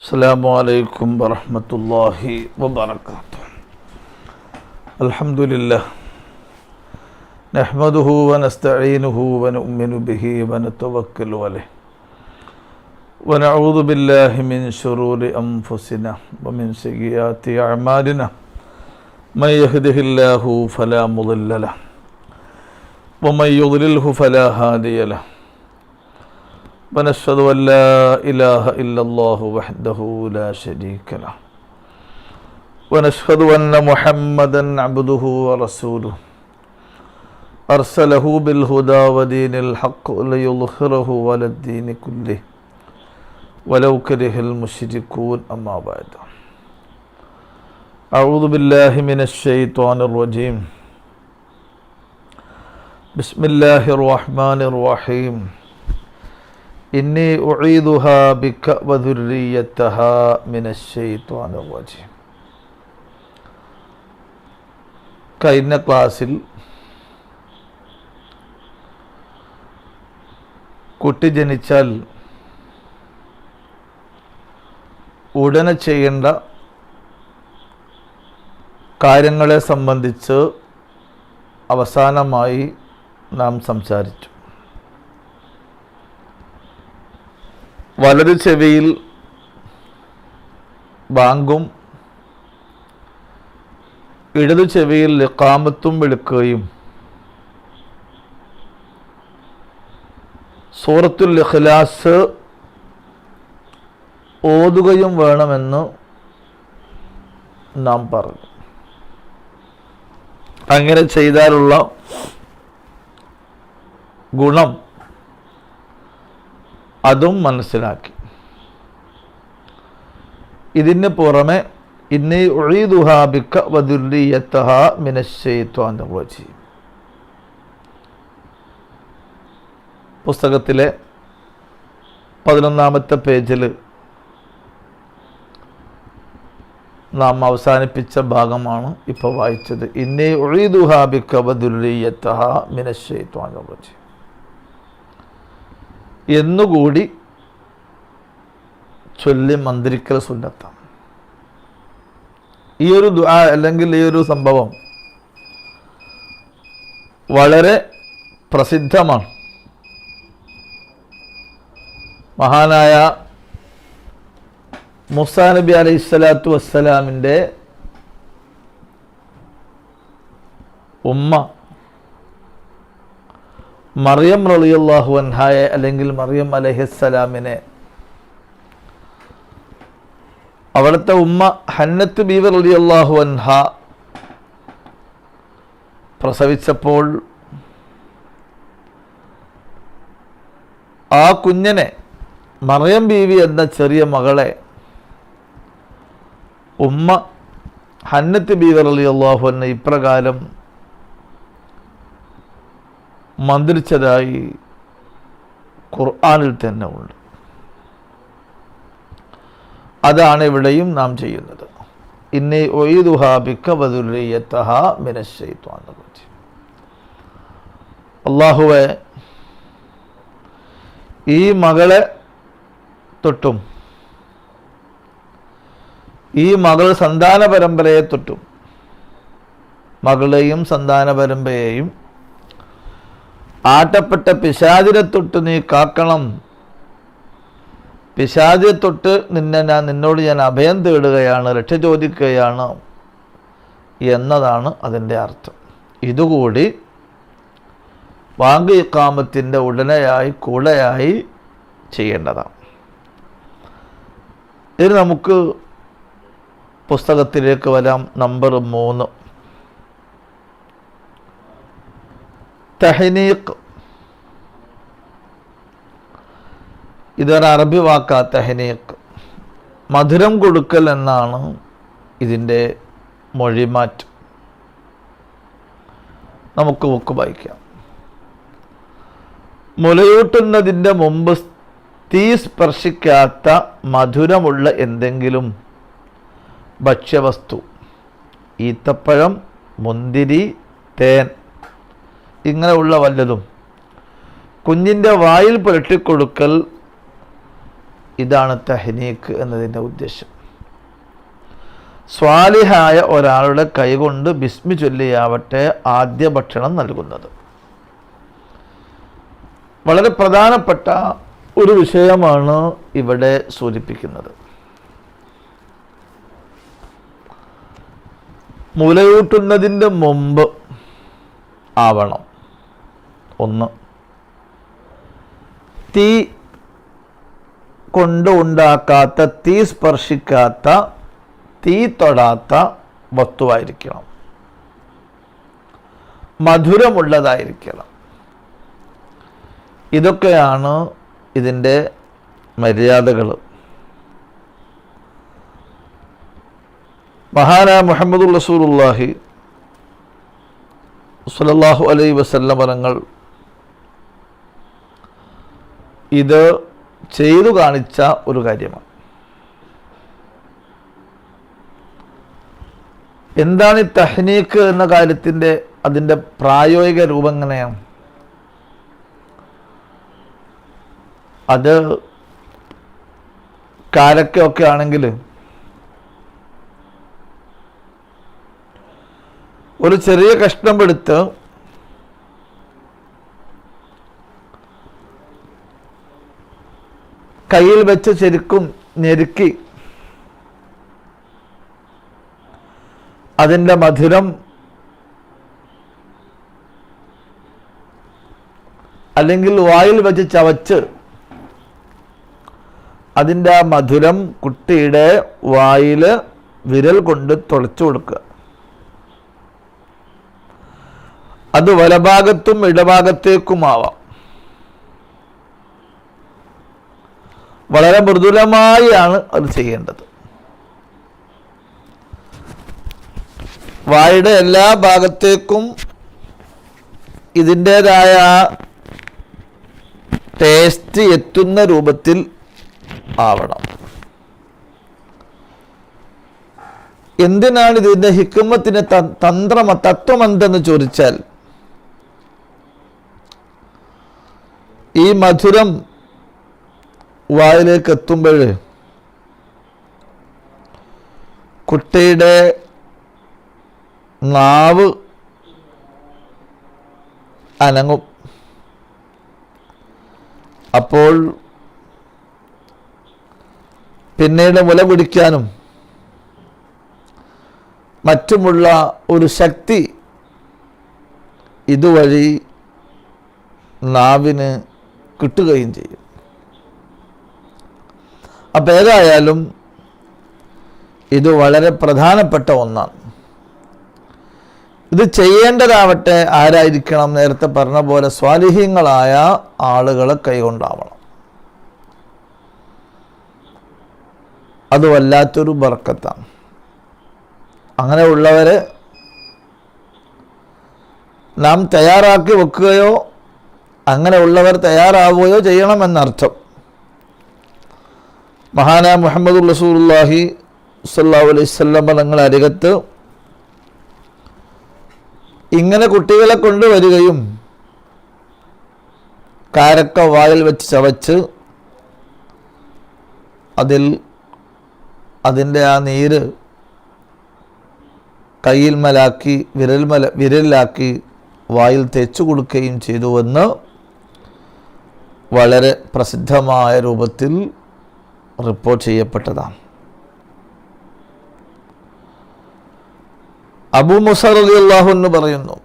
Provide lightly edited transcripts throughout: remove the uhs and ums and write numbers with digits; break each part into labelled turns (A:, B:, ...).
A: അസ്സലാമു അലൈക്കും വറഹ്മത്തുള്ളാഹി വബറകാതുഹു. അൽഹംദുലില്ലാഹ് നഹ്മദുഹു വനസ്തഈനുഹു വനുഅ്മിനു ബിഹി വനതവക്കലു അലൈഹി വനഊദു ബില്ലാഹി മിൻ ശുറൂരി അൻഫുസിനാ വമിൻ സയ്യിആതി അഅ്മാലിനാ മൻ യഹ്ദിഹില്ലാഹു ഫലാ മുളില്ല ലഹു വമൻ യുദ്ലിൽഹു ഫലാ ഹാദിയ ലഹു ونشهد أن لا إله إلا الله وحده لا شريك له ونشهد أن محمدا عبده ورسوله أرسله بالهدى ودين الحق ليظهره على الدين كله ولو كره المشركون أما بعد أعوذ بالله من الشيطان الرجيم بسم الله الرحمن الرحيم ഇന്നി ഉഈദുഹാ ബിക വദുർരിയതഹാ മിനശ് ശൈത്വാനിർ റജീം. കഴിഞ്ഞ ക്ലാസ്സിൽ കുട്ടി ജനിച്ചാൽ ഉടനെ ചെയ്യേണ്ട കാര്യങ്ങളെ സംബന്ധിച്ച് അവസാനമായി നാം സംസാരിച്ചു. വലതു ചെവിയിൽ ബാങ്കും ഇടതു ചെവിയിൽ ഇഖാമത്തും വിളിക്കുകയും സൂറത്തുൽ ഇഖ്ലാസ് ഓതുകയും വേണമെന്ന് നാം പറഞ്ഞു. അങ്ങനെ ചെയ്താലുള്ള ഗുണം അതും മനസ്സിലാക്കി. ഇതിന് പുറമെ ഇന്നി ഉഈദുഹാ ബിക വദുർരിയതഹാ മിനശ് ശൈത്വാനിർ റജീം പുസ്തകത്തിലെ 11-ാമത്തെ പേജിൽ നാം അവസാനിപ്പിച്ച ഭാഗമാണ് ഇപ്പോൾ വായിച്ചത്. ഇന്നി ഉഈദുഹാ ബിക വദുർരിയതഹാ മിനശ് ശൈത്വാനിർ റജീം എന്നുകൂടി ചൊല്ലി മന്ത്രിക്കൽ സുന്നത്താണ്. ഈ ഒരു ദുആ അല്ലെങ്കിൽ ഈ ഒരു സംഭവം വളരെ പ്രസിദ്ധമാണ്. മഹാനായ മൂസാ നബി അലൈഹിസ്സലാത്തു വസ്സലാമിൻ്റെ ഉമ്മ മറിയം റളിയല്ലാഹു അൻഹായെ അല്ലെങ്കിൽ മറിയം അലൈഹിസ്സലാമിനെ അവിടുത്തെ ഉമ്മ ഹന്നത്ത് ബീവി റളിയല്ലാഹു അൻഹ പ്രസവിച്ചപ്പോൾ ആ കുഞ്ഞിനെ മറിയം ബീവി എന്ന ചെറിയ മകളെ ഉമ്മ ഹന്നത്ത് ബീവി റളിയല്ലാഹു അൻഹ ഇപ്രകാരം മന്ത്രിച്ചതായി ഖുർആനിൽ തന്നെ ഉണ്ട്. അതാണ് ഇവിടെയും നാം ചെയ്യുന്നത്. ഇന്നി ഉഈദുഹാ ബിക വദുർരിയതഹാ മിനശ് ശൈത്വാനിർ റജീം. അല്ലാഹുവേ, ഈ മകളെ തൊട്ടും ഈ മകൾ സന്താന പരമ്പരയെ തൊട്ടും മകളെയും സന്താന പരമ്പരയെയും ആട്ടപ്പെട്ട പിശാചിനെ തൊട്ട് നീ കാക്കണം. പിശാചിനെ തൊട്ട് നിന്നോട് ഞാൻ അഭയം തേടുകയാണ്, രക്ഷ ചോദിക്കുകയാണ് എന്നതാണ് അതിൻ്റെ അർത്ഥം. ഇതുകൂടി ബാങ്ക് ഇഖാമത്തിൻ്റെ കൂടെയായി ചെയ്യേണ്ടതാണ്. ഇനി നമുക്ക് പുസ്തകത്തിലേക്ക് വരാം. നമ്പർ 3, തഹ്നീഖ്. ഇതൊരു അറബി വാക്കാ. തഹ്നീഖ് മധുരം കൊടുക്കൽ എന്നാണ് ഇതിൻ്റെ മൊഴിമാറ്റ്. നമുക്ക് ബുക്ക് വായിക്കാം. മുലയൂട്ടുന്നതിൻ്റെ മുമ്പ് തീ സ്പർശിക്കാത്ത മധുരമുള്ള എന്തെങ്കിലും ഭക്ഷ്യവസ്തു, ഈത്തപ്പഴം, മുന്തിരി, തേൻ, ഇങ്ങനെയുള്ള വല്ലതും കുഞ്ഞിൻ്റെ വായിൽ പുരട്ടിക്കൊടുക്കൽ ഇതാണ് തഹ്നീക്ക് എന്നതിൻ്റെ ഉദ്ദേശം. സ്വാലിഹായ ഒരാളുടെ കൈകൊണ്ട് ബിസ്മി ചൊല്ലിയാവട്ടെ ആദ്യ ഭക്ഷണം നൽകുന്നത്. വളരെ പ്രധാനപ്പെട്ട ഒരു വിഷയമാണ് ഇവിടെ സൂചിപ്പിക്കുന്നത്. മുലയൂട്ടുന്നതിൻ്റെ മുമ്പ് ആവണം. ഒന്ന്, തീ കൊണ്ട് ഉണ്ടാക്കാത്ത, തീ സ്പർശിക്കാത്ത, തീ തൊടാത്ത വസ്തുവായിരിക്കണം. മധുരമുള്ളതായിരിക്കണം. ഇതൊക്കെയാണ് ഇതിൻ്റെ മര്യാദകൾ. മഹാനായ മുഹമ്മദുർ റസൂലുള്ളാഹി സ്വല്ലല്ലാഹു അലൈഹി വസല്ലം തങ്ങൾ ഇത് ചെയ്തു കാണിച്ച ഒരു കാര്യമാണ്. എന്താണ് ഈ തഹ്നീക്ക് എന്ന കാര്യത്തിൻ്റെ അതിൻ്റെ പ്രായോഗിക രൂപം എങ്ങനെയാണ്? അത് കാരക്കൊക്കെ ആണെങ്കിൽ ഒരു ചെറിയ കഷ്ണം എടുത്ത് കയ്യിൽ വെച്ച് ശരിക്കും ഞെരുക്കി അതിൻ്റെ മധുരം അല്ലെങ്കിൽ വായിൽ വെച്ച് ചവച്ച് അതിൻ്റെ ആ മധുരം കുട്ടിയുടെ വായിൽ വിരൽ കൊണ്ട് തുളച്ചു കൊടുക്കുക. അത് വലഭാഗത്തും ഇടഭാഗത്തേക്കുമാവാം. വളരെ മൃദുലമായാണ് അത് ചെയ്യേണ്ടത്. വായുടെ എല്ലാ ഭാഗത്തേക്കും ഇതിൻ്റേതായ ടേസ്റ്റ് എത്തുന്ന രൂപത്തിൽ ആവണം. എന്തിനാണ് ഇതിൻ്റെ ഹിക്മത്തിന് തത്വം എന്തെന്ന് ചോദിച്ചാൽ, ഈ മധുരം വായിലേക്ക് എത്തുമ്പോൾ കുട്ടിയുടെ നാവ് അനങ്ങും. അപ്പോൾ പിന്നീട് മുല പിടിക്കാനും മറ്റുമുള്ള ഒരു ശക്തി ഇതുവഴി നാവിന് കിട്ടുകയും ചെയ്യും. അപ്പം ഏതായാലും ഇത് വളരെ പ്രധാനപ്പെട്ട ഒന്നാണ്. ഇത് ചെയ്യേണ്ടതാവട്ടെ ആരായിരിക്കണം? നേരത്തെ പറഞ്ഞ പോലെ സ്വാലിഹീങ്ങളായ ആളുകളെ കൈകൊണ്ടാവണം. അത് വല്ലാത്തൊരു ബർക്കത്താണ്. അങ്ങനെയുള്ളവരെ നാം തയ്യാറാക്കി വെക്കുകയോ അങ്ങനെയുള്ളവർ തയ്യാറാവുകയോ ചെയ്യണമെന്നർത്ഥം. മഹാനായ മുഹമ്മദുർ റസൂലുള്ളാഹി സ്വല്ലല്ലാഹു അലൈഹി വസല്ലം തങ്ങളുടെ അരികത്ത് ഇങ്ങനെ കുട്ടികളെ കൊണ്ടുവരികയും കാരക്ക വായിൽ വെച്ച് ചവച്ച് അതിൻ്റെ ആ നീര് കയ്യിൽ മലാക്കി വിരലിലാക്കി വായിൽ തേച്ചു കൊടുക്കുകയും ചെയ്തുവെന്ന് വളരെ പ്രസിദ്ധമായ രൂപത്തിൽ റിപ്പോർട്ട് ചെയ്യപ്പെട്ടതാണ്. അബൂ മൂസ റളിയല്ലാഹു അൻഹു പറയുന്നു,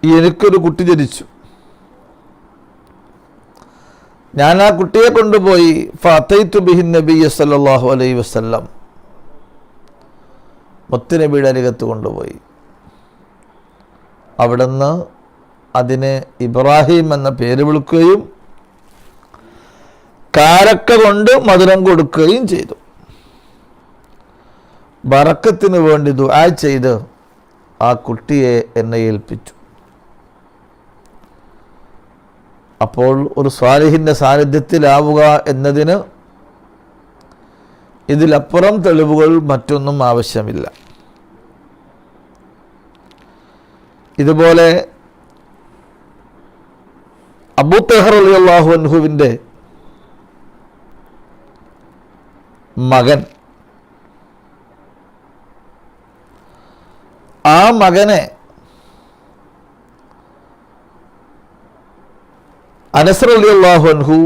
A: എനിക്കൊരു കുട്ടി ജനിച്ചു. ഞാൻ ആ കുട്ടിയെ കൊണ്ടുപോയി ഫഅതൈതു ബിഹിൻ നബിയ്യ സല്ലല്ലാഹു അലൈഹി വസല്ലം, മുത്തുനബിയുടെ അരികത്ത് കൊണ്ടുപോയി. അവിടുന്ന് അതിന് ഇബ്രാഹിം എന്ന പേര് വിളിക്കുകയും കാരക്ക കൊണ്ട് മധുരം കൊടുക്കുകയും ചെയ്തു. ബറക്കത്തിന് വേണ്ടി ദുആ ചെയ്ത് ആ കുട്ടിയെ എന്നെ ഏൽപ്പിച്ചു. അപ്പോൾ ഒരു സ്വാലിഹിൻ്റെ സാന്നിധ്യത്തിലാവുക എന്നതിന് ഇതിലപ്പുറം തെളിവുകൾ മറ്റൊന്നും ആവശ്യമില്ല. ഇതുപോലെ അബൂ തൽഹ റളിയല്ലാഹു അൻഹുവിൻ്റെ മകൻ, ആ മകനെ അനസ് റളിയല്ലാഹു അൻഹു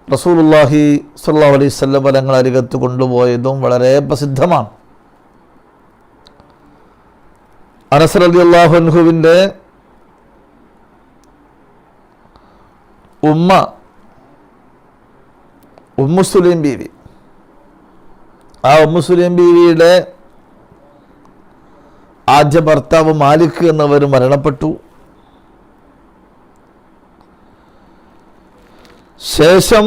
A: റസൂലുള്ളാഹി സ്വല്ലല്ലാഹു അലൈഹി വസല്ലം തങ്ങൾ അരികത്ത് കൊണ്ടുപോയതും വളരെ പ്രസിദ്ധമാണ്. അനസ് റളിയല്ലാഹു അൻഹുവിൻ്റെ ഉമ്മു സുലൈം ബീവി, ആ ഉമ്മു സുലൈം ബീവിയുടെ ആദ്യ ഭർത്താവ് മാലിക് എന്നവർ മരണപ്പെട്ടു. ശേഷം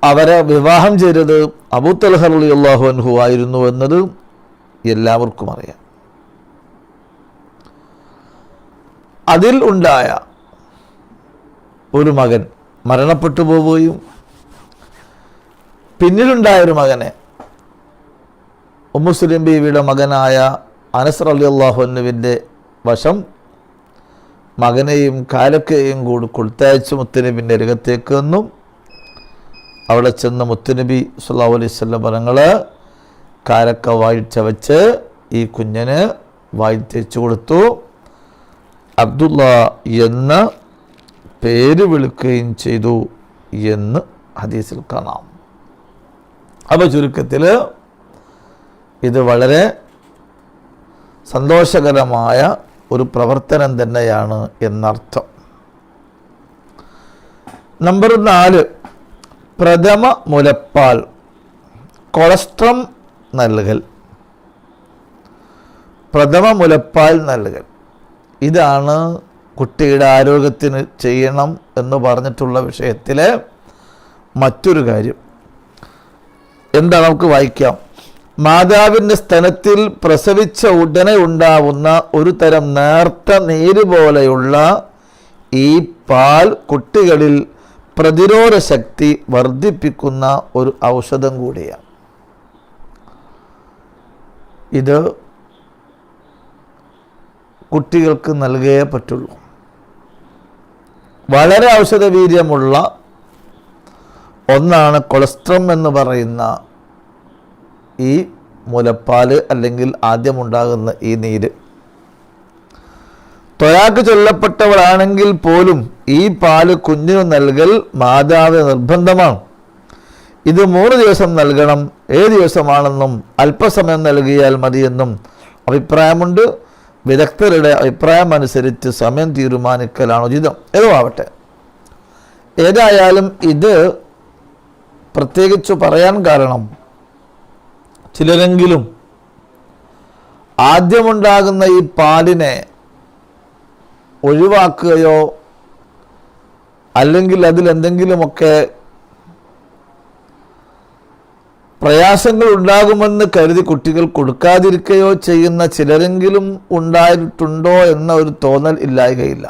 A: അവരെ വിവാഹം ചെയ്തത് അബൂ തൽഹ റളിയല്ലാഹു അൻഹു ആയിരുന്നു എന്നത് എല്ലാവർക്കും അറിയാം. അതിൽ ഉണ്ടായ ഒരു മകൻ മരണപ്പെട്ടു പോവുകയും പിന്നീടുണ്ടായൊരു മകനെ ഉമ്മു സുലൈം ബീവിയുടെ മകനായ അനസ് റളിയല്ലാഹു അൻഹുവിൻ്റെ വശം മകനെയും കാലക്കയെയും കൂടി കൊടുത്തയച്ച് മുത്തുനബിൻ്റെ അരികത്തേക്ക് വന്നു. അവിടെ ചെന്ന് മുത്തുനബി സല്ലല്ലാഹു അലൈഹി വസല്ലം പറഞ്ഞങ്ങൾ കാലക്ക വായിച്ചവച്ച് ഈ കുഞ്ഞിന് വായി തേച്ച് കൊടുത്തു. അബ്ദുള്ള എന്ന പേര് വിളിക്കുകയും ചെയ്തു എന്ന് ഹദീസിൽ കാണാം. അപ്പോൾ ചുരുക്കത്തിൽ ഇത് വളരെ സന്തോഷകരമായ ഒരു പ്രവർത്തനം തന്നെയാണ് എന്നർത്ഥം. നമ്പർ 4, പ്രഥമ മുലപ്പാൽ, കൊളസ്ട്രം നൽകൽ. പ്രഥമ മുലപ്പാൽ നൽകൽ, ഇതാണ് കുട്ടിയുടെ ആരോഗ്യത്തിന് ചെയ്യണം എന്ന് പറഞ്ഞിട്ടുള്ള വിഷയത്തിലെ മറ്റൊരു കാര്യം. എന്താ, നമുക്ക് വായിക്കാം. മാതാവിൻ്റെ സ്തനത്തിൽ പ്രസവിച്ച ഉടനെ ഉണ്ടാവുന്ന ഒരു തരം നേർത്ത നീര് പോലെയുള്ള ഈ പാൽ കുട്ടികളിൽ പ്രതിരോധ ശക്തി വർദ്ധിപ്പിക്കുന്ന ഒരു ഔഷധം കൂടിയാണ്. ഇത് കുട്ടികൾക്ക് നൽകിയേ പറ്റുള്ളൂ. വളരെ ഔഷധവീര്യമുള്ള ഒന്നാണ് കൊളസ്ട്രം എന്ന് പറയുന്ന ഈ മുലപ്പാൽ, അല്ലെങ്കിൽ ആദ്യമുണ്ടാകുന്ന ഈ നീര്. ത്വയാക്ക് ചൊല്ലപ്പെട്ടവരാണെങ്കിൽ പോലും ഈ പാല് കുഞ്ഞിന് നൽകൽ മാതാവിന് നിർബന്ധമാണ്. ഇത് 3 ദിവസം നൽകണം. 7 ദിവസമാണെന്നും അല്പസമയം നൽകിയാൽ മതിയെന്നും അഭിപ്രായമുണ്ട്. വിദഗ്ധരുടെ അഭിപ്രായം അനുസരിച്ച് സമയം തീരുമാനിക്കലാണ് ഉചിതം. ഏതോ ആവട്ടെ, ഏതായാലും ഇത് പ്രത്യേകിച്ച് പറയാൻ കാരണം, ചിലരെങ്കിലും ആദ്യമുണ്ടാകുന്ന ഈ പാലിനെ ഒഴിവാക്കുകയോ അല്ലെങ്കിൽ അതിലെന്തെങ്കിലുമൊക്കെ പ്രയാസങ്ങൾ ഉണ്ടാകുമെന്ന് കരുതി കുട്ടികൾ കൊടുക്കാതിരിക്കുകയോ ചെയ്യുന്ന ചിലരെങ്കിലും ഉണ്ടായിട്ടുണ്ടോ എന്ന ഒരു തോന്നൽ ഇല്ലായ്കയില്ല.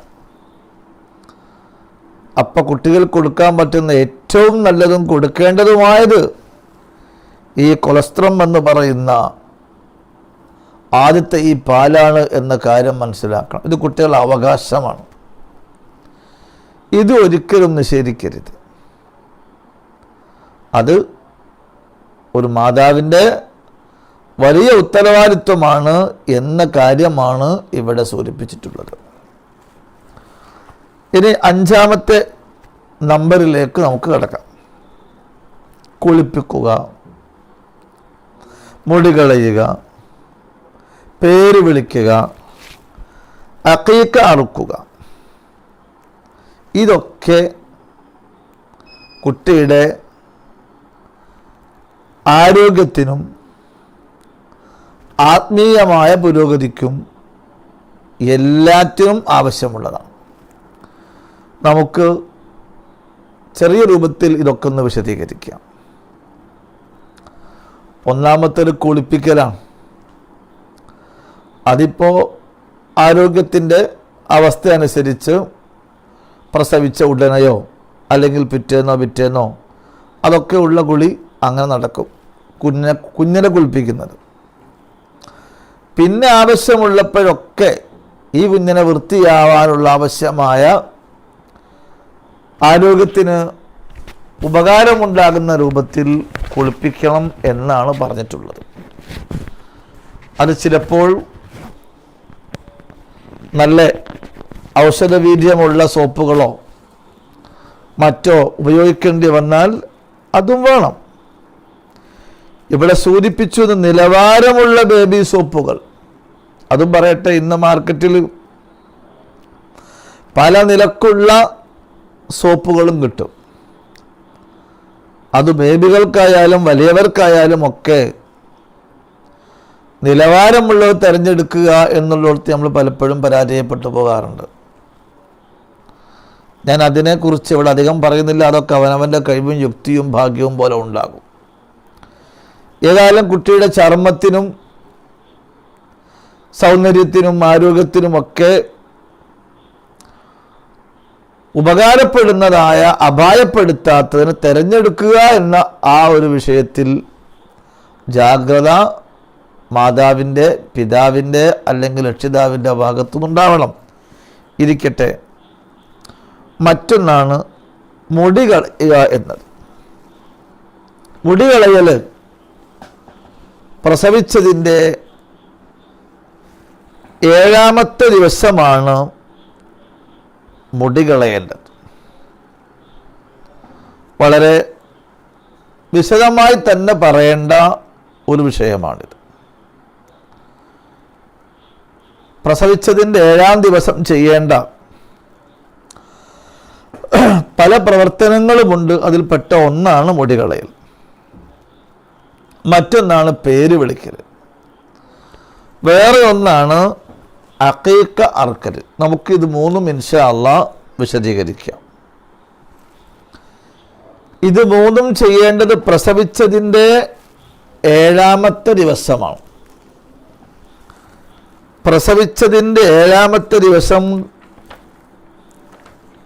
A: അപ്പം കുട്ടികൾ കൊടുക്കാൻ പറ്റുന്ന ഏറ്റവും നല്ലതും കൊടുക്കേണ്ടതുമായത് ഈ കൊളസ്ട്രം എന്ന് പറയുന്ന ആദ്യത്തെ ഈ പാലാണ് എന്ന കാര്യം മനസ്സിലാക്കണം. ഇത് കുട്ടികളുടെ അവകാശമാണ്. ഇത് ഒരിക്കലും നിഷേധിക്കരുത്. അത് ഒരു മാതാവിൻ്റെ വലിയ ഉത്തരവാദിത്വമാണ് എന്ന കാര്യമാണ് ഇവിടെ സൂചിപ്പിച്ചിട്ടുള്ളത്. ഇനി 5ാമത്തെ നമ്പറിലേക്ക് നമുക്ക് കിടക്കാം. കുളിപ്പിക്കുക, മുടി കളയുക, പേര് വിളിക്കുക, അഖീഖ അറുക്കുക. ഇതൊക്കെ കുട്ടിയുടെ ആരോഗ്യത്തിനും ആത്മീയമായ പുരോഗതിക്കും എല്ലാറ്റിനും ആവശ്യമുള്ളതാണ്. നമുക്ക് ചെറിയ രൂപത്തിൽ ഇതൊക്കെ ഒന്ന് വിശദീകരിക്കാം. ഒന്നാമത്തേത് കുളിപ്പിക്കലാണ്. അതിപ്പോൾ ആരോഗ്യത്തിൻ്റെ അവസ്ഥ അനുസരിച്ച് പ്രസവിച്ച ഉടനെയോ അല്ലെങ്കിൽ പിറ്റേന്നോ അതൊക്കെ ഉള്ള കുളി അങ്ങനെ നടക്കും. കുഞ്ഞിനെ കുളിപ്പിക്കുന്നത്. പിന്നെ ആവശ്യമുള്ളപ്പോഴൊക്കെ ഈ കുഞ്ഞിനെ വൃത്തിയാവാനുള്ള ആവശ്യമായ ആരോഗ്യത്തിന് ഉപകാരമുണ്ടാകുന്ന രൂപത്തിൽ കുളിപ്പിക്കണം എന്നാണ് പറഞ്ഞിട്ടുള്ളത്. അത് ചിലപ്പോൾ നല്ല ഔഷധവീര്യമുള്ള സോപ്പുകളോ മറ്റോ ഉപയോഗിക്കേണ്ടി വന്നാൽ അതും വേണം. ഇവിടെ സൂചിപ്പിച്ചു നിലവാരമുള്ള ബേബി സോപ്പുകൾ. അതും പറയട്ടെ, ഇന്ന് മാർക്കറ്റിൽ പല നിലക്കുള്ള സോപ്പുകളും കിട്ടും. അത് ബേബികൾക്കായാലും വലിയവർക്കായാലും ഒക്കെ നിലവാരമുള്ളത് തിരഞ്ഞെടുക്കുക എന്നുള്ളിടത്ത് നമ്മൾ പലപ്പോഴും പരാജയപ്പെട്ടു പോകാറുണ്ട്. ഞാൻ അതിനെക്കുറിച്ച് ഇവിടെ അധികം പറയുന്നില്ല. അതൊക്കെ അവനവൻ്റെ കഴിവും യുക്തിയും ഭാഗ്യവും പോലെ ഉണ്ടാകും. ഏതായാലും കുട്ടിയുടെ ചർമ്മത്തിനും സൗന്ദര്യത്തിനും ആരോഗ്യത്തിനുമൊക്കെ ഉപകാരപ്പെടുന്നതായ, അപായപ്പെടുത്താത്തതിന് തിരഞ്ഞെടുക്കുക എന്ന ആ ഒരു വിഷയത്തിൽ ജാഗ്രത മാതാവിൻ്റെ, പിതാവിൻ്റെ അല്ലെങ്കിൽ രക്ഷിതാവിൻ്റെ ഭാഗത്തുനിന്നുണ്ടാവണം. ഇരിക്കട്ടെ, മറ്റൊന്നാണ് മുടി കളയുക എന്നത്. മുടി കളയൽ പ്രസവിച്ചതിൻ്റെ 7ാമത്തെ ദിവസമാണ് മുടി കളയേണ്ടത്. വളരെ വിശദമായി തന്നെ പറയേണ്ട ഒരു വിഷയമാണിത്. പ്രസവിച്ചതിൻ്റെ 7ാം ദിവസം ചെയ്യേണ്ട പല പ്രവർത്തനങ്ങളുമുണ്ട്. അതിൽപ്പെട്ട ഒന്നാണ് മുടി കളയൽ. മറ്റൊന്നാണ് പേര് വിളിക്കൽ. വേറെ ഒന്നാണ് അഖീഖ അറുക്കൽ. നമുക്കിത് മൂന്നും ഇൻഷാ അല്ലാഹ് വിശദീകരിക്കാം. ഇത് മൂന്നും ചെയ്യേണ്ടത് പ്രസവിച്ചതിൻ്റെ 7ാമത്തെ ദിവസമാണ്. പ്രസവിച്ചതിൻ്റെ 7ാമത്തെ ദിവസം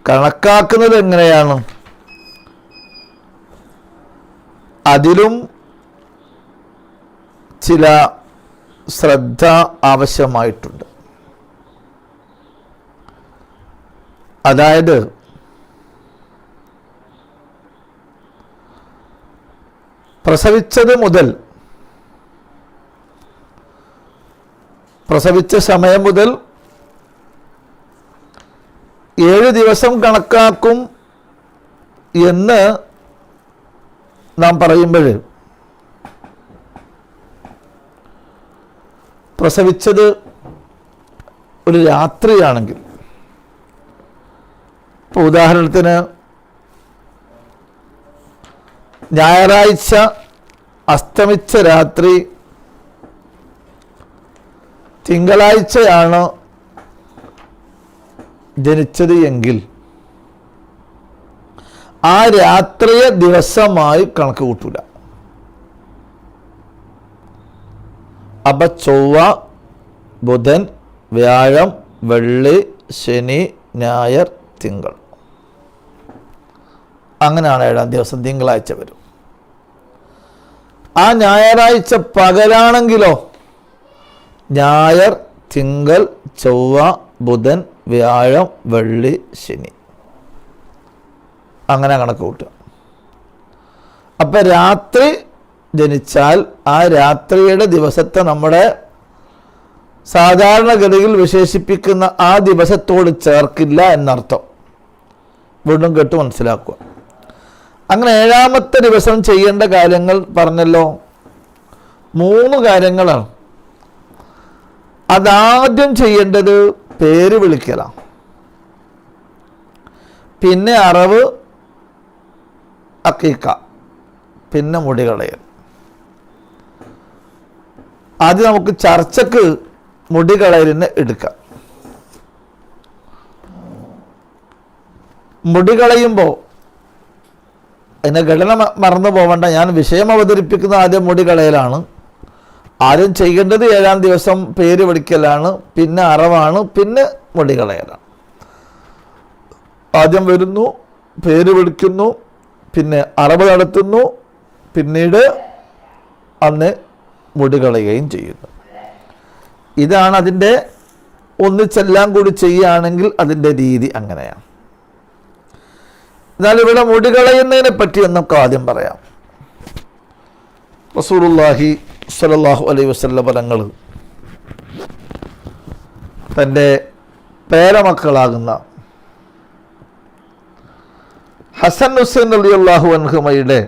A: കണക്കാക്കുന്നത് എങ്ങനെയാണ്? അതിലും ചില ശ്രദ്ധ ആവശ്യമായിട്ടുണ്ട്. അതായത് പ്രസവിച്ചത് മുതൽ, പ്രസവിച്ച സമയം മുതൽ 7 ദിവസം കണക്കാക്കും എന്ന് നാം പറയുമ്പോൾ പ്രസവിച്ചത് ഒരു രാത്രിയാണെങ്കിൽ, ഇപ്പോൾ ഉദാഹരണത്തിന് ഞായറാഴ്ച അസ്തമിച്ച രാത്രി തിങ്കളാഴ്ചയാണ് ജനിച്ചത് എങ്കിൽ ആ രാത്രിയെ ദിവസമായി കണക്ക് കൂട്ടൂല. അപ്പൊ ചൊവ്വ, ബുധൻ, വ്യാഴം, വെള്ളി, ശനി, ഞായർ, തിങ്കൾ, അങ്ങനെയാണ് 7ാം ദിവസം തിങ്കളാഴ്ച വരും. ആ ഞായറാഴ്ച പകലാണെങ്കിലോ ഞായർ, തിങ്കൾ, ചൊവ്വ, ബുധൻ, വ്യാഴം, വെള്ളി, ശനി, അങ്ങനെ കണക്ക് കൂട്ടുക. അപ്പൊ രാത്രി ജനിച്ചാൽ ആ രാത്രിയുടെ ദിവസത്തെ നമ്മുടെ സാധാരണഗതിയിൽ വിശേഷിപ്പിക്കുന്ന ആ ദിവസത്തോട് ചേർക്കില്ല എന്നർത്ഥം. വീണ്ടും കേട്ട് മനസ്സിലാക്കുക. അങ്ങനെ 7ാമത്തെ ദിവസം ചെയ്യേണ്ട കാര്യങ്ങൾ പറഞ്ഞല്ലോ, 3 കാര്യങ്ങളാണ്. അതാദ്യം ചെയ്യേണ്ടത് പേര് വിളിക്കലാണ്. പിന്നെ അറവ്, അഖീഖ, പിന്നെ മുടി കളയൽ. ആദ്യം നമുക്ക് ചർച്ചക്ക് മുടി കളയലിനെ എടുക്കാം. മുടി കളയുമ്പോൾ അതിൻ്റെ ഘടന മറന്നു പോകണ്ട. ഞാൻ വിഷയം അവതരിപ്പിക്കുന്ന ആദ്യം മുടി കളയലാണ്. ആദ്യം ചെയ്യേണ്ടത് 7ാം ദിവസം പേര് വിളിക്കലാണ്, പിന്നെ അറവാണ്, പിന്നെ മുടി കളയലാണ്. ആദ്യം വരുന്നു, പേര് വിളിക്കുന്നു, പിന്നെ അറവ് നടത്തുന്നു, പിന്നീട് അന്ന് മുടി കളയുകയും ചെയ്യുന്നു. ഇതാണ് അതിൻ്റെ, ഒന്നിച്ചെല്ലാം കൂടി ചെയ്യുകയാണെങ്കിൽ അതിൻ്റെ രീതി അങ്ങനെയാണ്. എന്നാൽ ഇവിടെ മുടി കളയുന്നതിനെ പറ്റി നമുക്ക് ആദ്യം പറയാം. റസൂലുള്ളാഹി സ്വല്ലല്ലാഹു അലൈഹി വസല്ലം തങ്ങൾ തൻ്റെ പേരമക്കളാകുന്ന ഹസൻ ഹുസൈൻ റളിയല്ലാഹു അൻഹുമയുടെ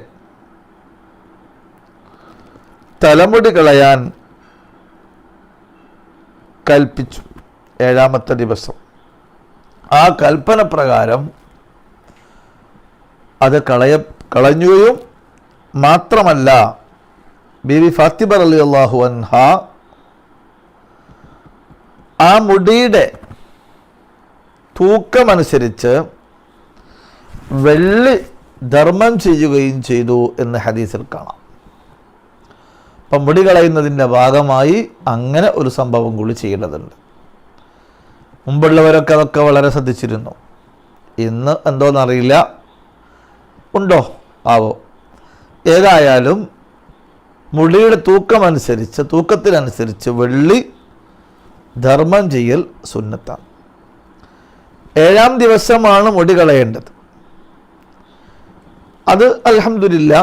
A: തലമുടി കളയാൻ കൽപ്പിച്ചു. 7ാമത്തെ ദിവസം ആ കൽപ്പന പ്രകാരം അത് കളഞ്ഞുകയും മാത്രമല്ല, ബീവി ഫാത്തിമ റളിയല്ലാഹു അൻഹ ആ മുടിയുടെ തൂക്കമനുസരിച്ച് വെള്ളി ധർമ്മം ചെയ്യുകയും ചെയ്തു എന്ന് ഹദീസിൽ കാണാം. അപ്പം മുടി കളയുന്നതിൻ്റെ ഭാഗമായി അങ്ങനെ ഒരു സംഭവം കൂടി ചെയ്യേണ്ടതുണ്ട്. മുമ്പുള്ളവരൊക്കെ അതൊക്കെ വളരെ ശ്രദ്ധിച്ചിരുന്നു. ഇന്ന് എന്തോന്നറിയില്ല, ഉണ്ടോ ആവോ. ഏതായാലും മുടിയുടെ തൂക്കത്തിനനുസരിച്ച് വെള്ളി ധർമ്മം ചെയ്യൽ സുന്നത്താണ്. 7ാം ദിവസമാണ് മുടി കളയേണ്ടത്. അത് അൽഹംദുലില്ലാ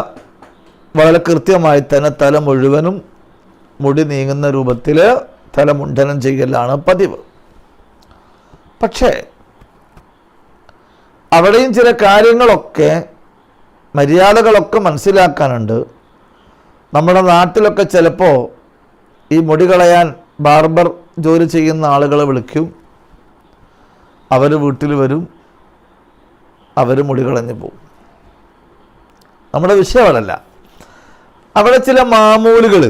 A: വളരെ കൃത്യമായി തന്നെ തല മുഴുവനും മുടി നീങ്ങുന്ന രൂപത്തിൽ തലമുണ്ഡനം ചെയ്യലാണ് പതിവ്. പക്ഷേ അവിടെയും ചില കാര്യങ്ങളൊക്കെ, മര്യാദകളൊക്കെ മനസ്സിലാക്കാനുണ്ട്. നമ്മുടെ നാട്ടിലൊക്കെ ചിലപ്പോൾ ഈ മുടി കളയാൻ ബാർബർ ജോലി ചെയ്യുന്ന ആളുകളെ വിളിക്കും, അവർ വീട്ടിൽ വരും, അവർ മുടി കളഞ്ഞു പോകും. നമ്മുടെ വിഷയം അതല്ല. അവിടെ ചില മാമൂലുകൾ,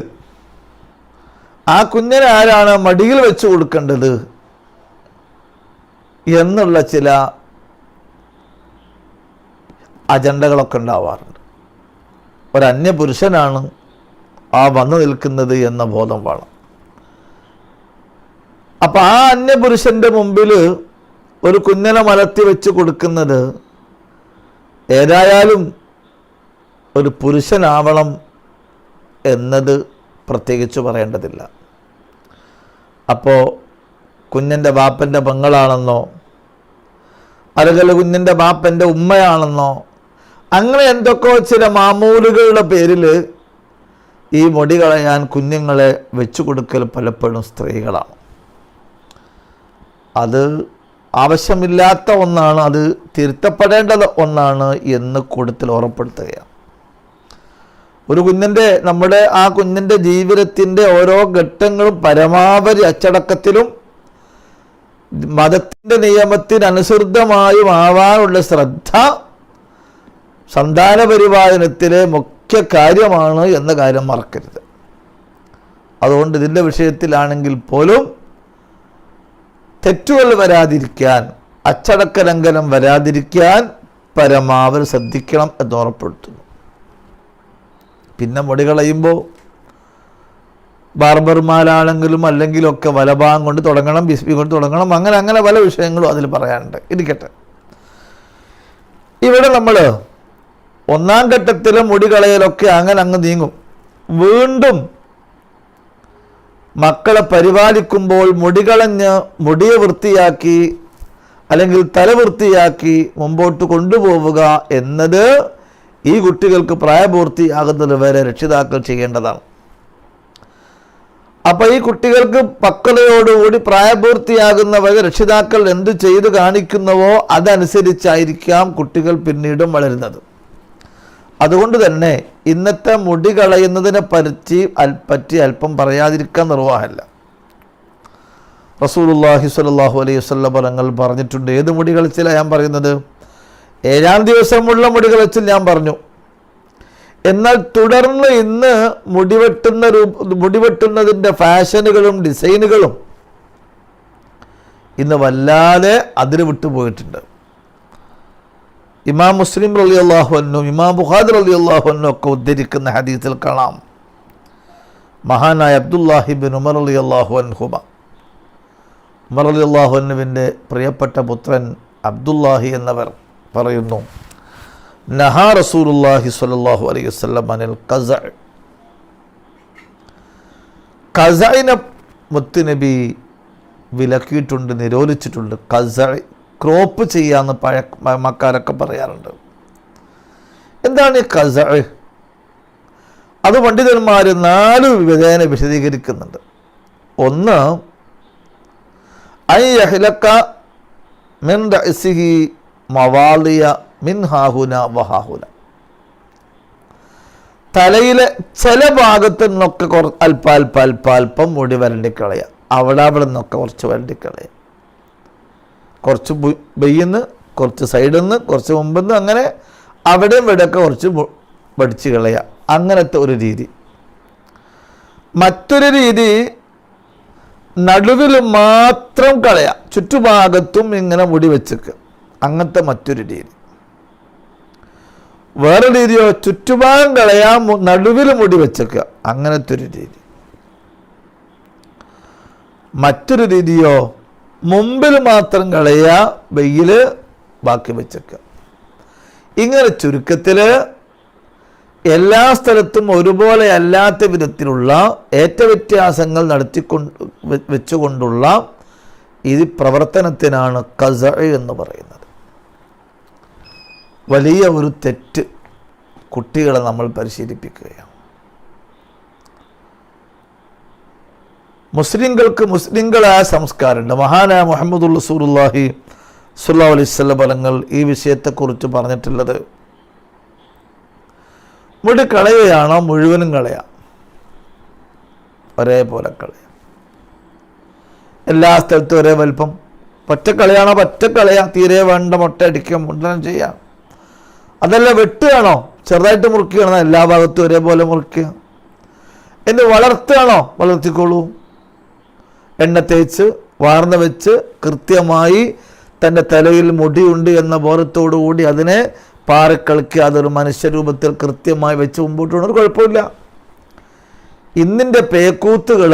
A: ആ കുഞ്ഞിനെ ആരാണ് മടിയിൽ വെച്ച് കൊടുക്കേണ്ടത് എന്നുള്ള ചില അജണ്ടകളൊക്കെ ഉണ്ടാവാറുണ്ട്. ഒരന്യപുരുഷനാണ് ആ വന്നു നിൽക്കുന്നത് എന്ന ബോധം വേണം. അപ്പം ആ അന്യപുരുഷൻ്റെ മുമ്പിൽ ഒരു കുഞ്ഞിനെ മലർത്തി വെച്ച് കൊടുക്കുന്നത് ഏതായാലും ഒരു പുരുഷനാവണം എന്നത് പ്രത്യേകിച്ച് പറയേണ്ടതില്ല. അപ്പോൾ കുഞ്ഞിൻ്റെ ബാപ്പൻ്റെ പെങ്ങളാണെന്നോ അല്ലെങ്കിൽ കുഞ്ഞിൻ്റെ ബാപ്പൻ്റെ ഉമ്മയാണെന്നോ അങ്ങനെ എന്തൊക്കെയോ ചില മാമൂലുകളുടെ പേരിൽ ഈ മുടി കളയാൻ കുഞ്ഞുങ്ങളെ വെച്ചു കൊടുക്കൽ പലപ്പോഴും സ്ത്രീകളാണ്. അത് ആവശ്യമില്ലാത്ത ഒന്നാണ്, അത് തിരുത്തപ്പെടേണ്ടത് ഒന്നാണ് എന്ന് കൂടുതൽ ഉറപ്പെടുത്തുകയാണ്. ഒരു നമ്മുടെ ആ കുഞ്ഞിൻ്റെ ജീവിതത്തിൻ്റെ ഓരോ ഘട്ടങ്ങളും പരമാവധി അച്ചടക്കത്തിലും മതത്തിൻ്റെ നിയമത്തിനനുസൃതമായും ആവാനുള്ള ശ്രദ്ധ സന്താന പരിപാലനത്തിലെ മുഖ്യ കാര്യമാണ് എന്ന കാര്യം മറക്കരുത്. അതുകൊണ്ട് ഇതിൻ്റെ വിഷയത്തിലാണെങ്കിൽ പോലും തെറ്റുകൾ വരാതിരിക്കാൻ, അച്ചടക്ക ലംഘനം വരാതിരിക്കാൻ പരമാവധി ശ്രദ്ധിക്കണം എന്ന് ഉറപ്പെടുത്തുന്നു. പിന്നെ മുടി കളയുമ്പോൾ ബാർബർമാരാണെങ്കിലും അല്ലെങ്കിലൊക്കെ വലഭാഗം കൊണ്ട് തുടങ്ങണം, ബിസ്മി കൊണ്ട് തുടങ്ങണം, അങ്ങനെ പല വിഷയങ്ങളും അതിൽ പറയാനുണ്ട്. ഇരിക്കട്ടെ, ഇവിടെ നമ്മൾ 1ാം ഘട്ടത്തിൽ മുടി കളയലൊക്കെ അങ്ങ് നീങ്ങും. വീണ്ടും മക്കളെ പരിപാലിക്കുമ്പോൾ മുടി കളഞ്ഞ് മുടിയെ വൃത്തിയാക്കി അല്ലെങ്കിൽ തല വൃത്തിയാക്കി മുമ്പോട്ട് കൊണ്ടുപോവുക എന്നത് ഈ കുട്ടികൾക്ക് പ്രായപൂർത്തിയാകുന്നത് വരെ രക്ഷിതാക്കൾ ചെയ്യേണ്ടതാണ്. അപ്പോൾ ഈ കുട്ടികൾക്ക് പക്വതയോടുകൂടി പ്രായപൂർത്തിയാകുന്നവരെ രക്ഷിതാക്കൾ എന്ത് ചെയ്തു കാണിക്കുന്നുവോ അതനുസരിച്ചായിരിക്കാം കുട്ടികൾ പിന്നീടും വളരുന്നത്. അതുകൊണ്ട് തന്നെ ഇന്നത്തെ മുടി കളയുന്നതിനെ പറ്റി അല്പം പറയാതിരിക്കാൻ നിർവാഹമില്ല. റസൂലുള്ളാഹി സ്വല്ലല്ലാഹു അലൈഹി വസല്ലം തങ്ങൾ പറഞ്ഞിട്ടുണ്ട്. ഏത് മുടി കളിച്ചിലാണ് ഞാൻ പറയുന്നത്? 7ാം ദിവസമുള്ള മുടി കളിച്ചിൽ ഞാൻ പറഞ്ഞു. എന്നാൽ തുടർന്ന് ഇന്ന് മുടിവെട്ടുന്നതിൻ്റെ ഫാഷനുകളും ഡിസൈനുകളും ഇന്ന് വല്ലാതെ അതിര് വിട്ടുപോയിട്ടുണ്ട്. ഇമാം മുസ്ലിം റളിയല്ലാഹു അൻഹു, ഇമാം ബുഖാരി റളിയല്ലാഹു അൻഹു ഒക്കെ ഉദ്ധരിക്കുന്ന ഹദീസിൽ കാണാം, മഹാനായ അബ്ദുല്ലാഹി ബിൻ ഉമർ റളിയല്ലാഹു അൻഹുമ, ഉമർ റളിയല്ലാഹു അൻഹുവിൻ്റെ പ്രിയപ്പെട്ട പുത്രൻ അബ്ദുല്ലാഹി എന്നവർ പറയുന്നു, നഹാ റസൂലുള്ളാഹി സ്വല്ലല്ലാഹു അലൈഹി വസല്ലം അനിൽ ഖസഅ, ഖസഇനെ മുത്തുനബി വിലക്കിയിട്ടുണ്ട്, നിരോധിച്ചിട്ടുണ്ട്. ഖസഅ ക്രോപ്പ് ചെയ്യാന്ന് മക്കാരൊക്കെ പറയാറുണ്ട്. എന്താണ് ഈ ഖസ? അത് പണ്ഡിതന്മാർ 4 വിധേന വിശദീകരിക്കുന്നുണ്ട്. ഒന്ന്, ഐ യഹ്ലക മിൻ റഅസിഹി മവാലിയ മിൻ ഹാഹുന വഹാഹുന. തലയിലെ ചില ഭാഗത്തു നിന്നൊക്കെ അല്പാൽപ്പം മുടി വരണ്ടിക്കളയുക. അവിടെ നിന്നൊക്കെ കുറച്ച് വരണ്ടിക്കളയുക. കുറച്ച് ബെയ്യിന്ന്, കുറച്ച് സൈഡിൽ നിന്ന്, കുറച്ച് മുമ്പിൽ നിന്ന്, അങ്ങനെ അവിടെയും ഇവിടെയൊക്കെ കുറച്ച് പഠിച്ച് കളയുക. അങ്ങനത്തെ ഒരു രീതി. മറ്റൊരു രീതി നടുവിൽ മാത്രം കളയുക, ചുറ്റുഭാഗത്തും ഇങ്ങനെ മുടി വെച്ചേക്കുക. അങ്ങനത്തെ മറ്റൊരു രീതി. വേറെ രീതിയോ ചുറ്റുഭാഗം കളയാൻ നടുവിൽ മുടി വെച്ചേക്കുക. അങ്ങനത്തെ ഒരു രീതി. മറ്റൊരു രീതിയോ മുമ്പിൽ മാത്രം കളയുക, വെയിൽ ബാക്കി വെച്ചേക്കുക. ഇങ്ങനെ ചുരുക്കത്തിൽ എല്ലാ സ്ഥലത്തും ഒരുപോലെ അല്ലാത്ത വിധത്തിലുള്ള ഏറ്റവ്യത്യാസങ്ങൾ വെച്ചുകൊണ്ടുള്ള ഈ പ്രവർത്തനത്തിനാണ് ഖസ എന്ന് പറയുന്നത്. വലിയ ഒരു തെറ്റ് കുട്ടികളെ നമ്മൾ പരിശീലിപ്പിക്കുകയാണ്. മുസ്ലിങ്ങളായ സംസ്കാരമുണ്ട്. മഹാനായ മുഹമ്മദ് റസൂലുള്ളാഹി സ്വല്ലല്ലാഹു അലൈഹി വസല്ലം ഫലങ്ങൾ ഈ വിഷയത്തെക്കുറിച്ച് പറഞ്ഞിട്ടുള്ളത്, മുടി കളയുകയാണോ മുഴുവനും കളയാം, ഒരേപോലെ കളയാം. എല്ലാ സ്ഥലത്തും ഒരേ വലിപ്പം. പറ്റക്കളയാണോ പറ്റക്കളയാം, തീരെ വേണ്ട മുട്ട അടിക്കുക, മുണ്ടനം ചെയ്യാം. അതല്ല വെട്ടുകയാണോ ചെറുതായിട്ട് മുറിക്കുകയാണോ എല്ലാ ഭാഗത്തും ഒരേപോലെ മുറിക്കുക. എന്ന് വളർത്തുകയാണോ വളർത്തിക്കോളൂ. എണ്ണ തേച്ച് വാർന്ന വെച്ച് കൃത്യമായി തൻ്റെ തലയിൽ മുടിയുണ്ട് എന്ന ബോധത്തോടു കൂടി അതിനെ പാറക്കളിക്കുക. അതൊരു മനുഷ്യരൂപത്തിൽ കൃത്യമായി വെച്ച് മുമ്പോട്ട് കൊണ്ടൊരു കുഴപ്പമില്ല. ഇന്നിൻ്റെ പേക്കൂത്തുകൾ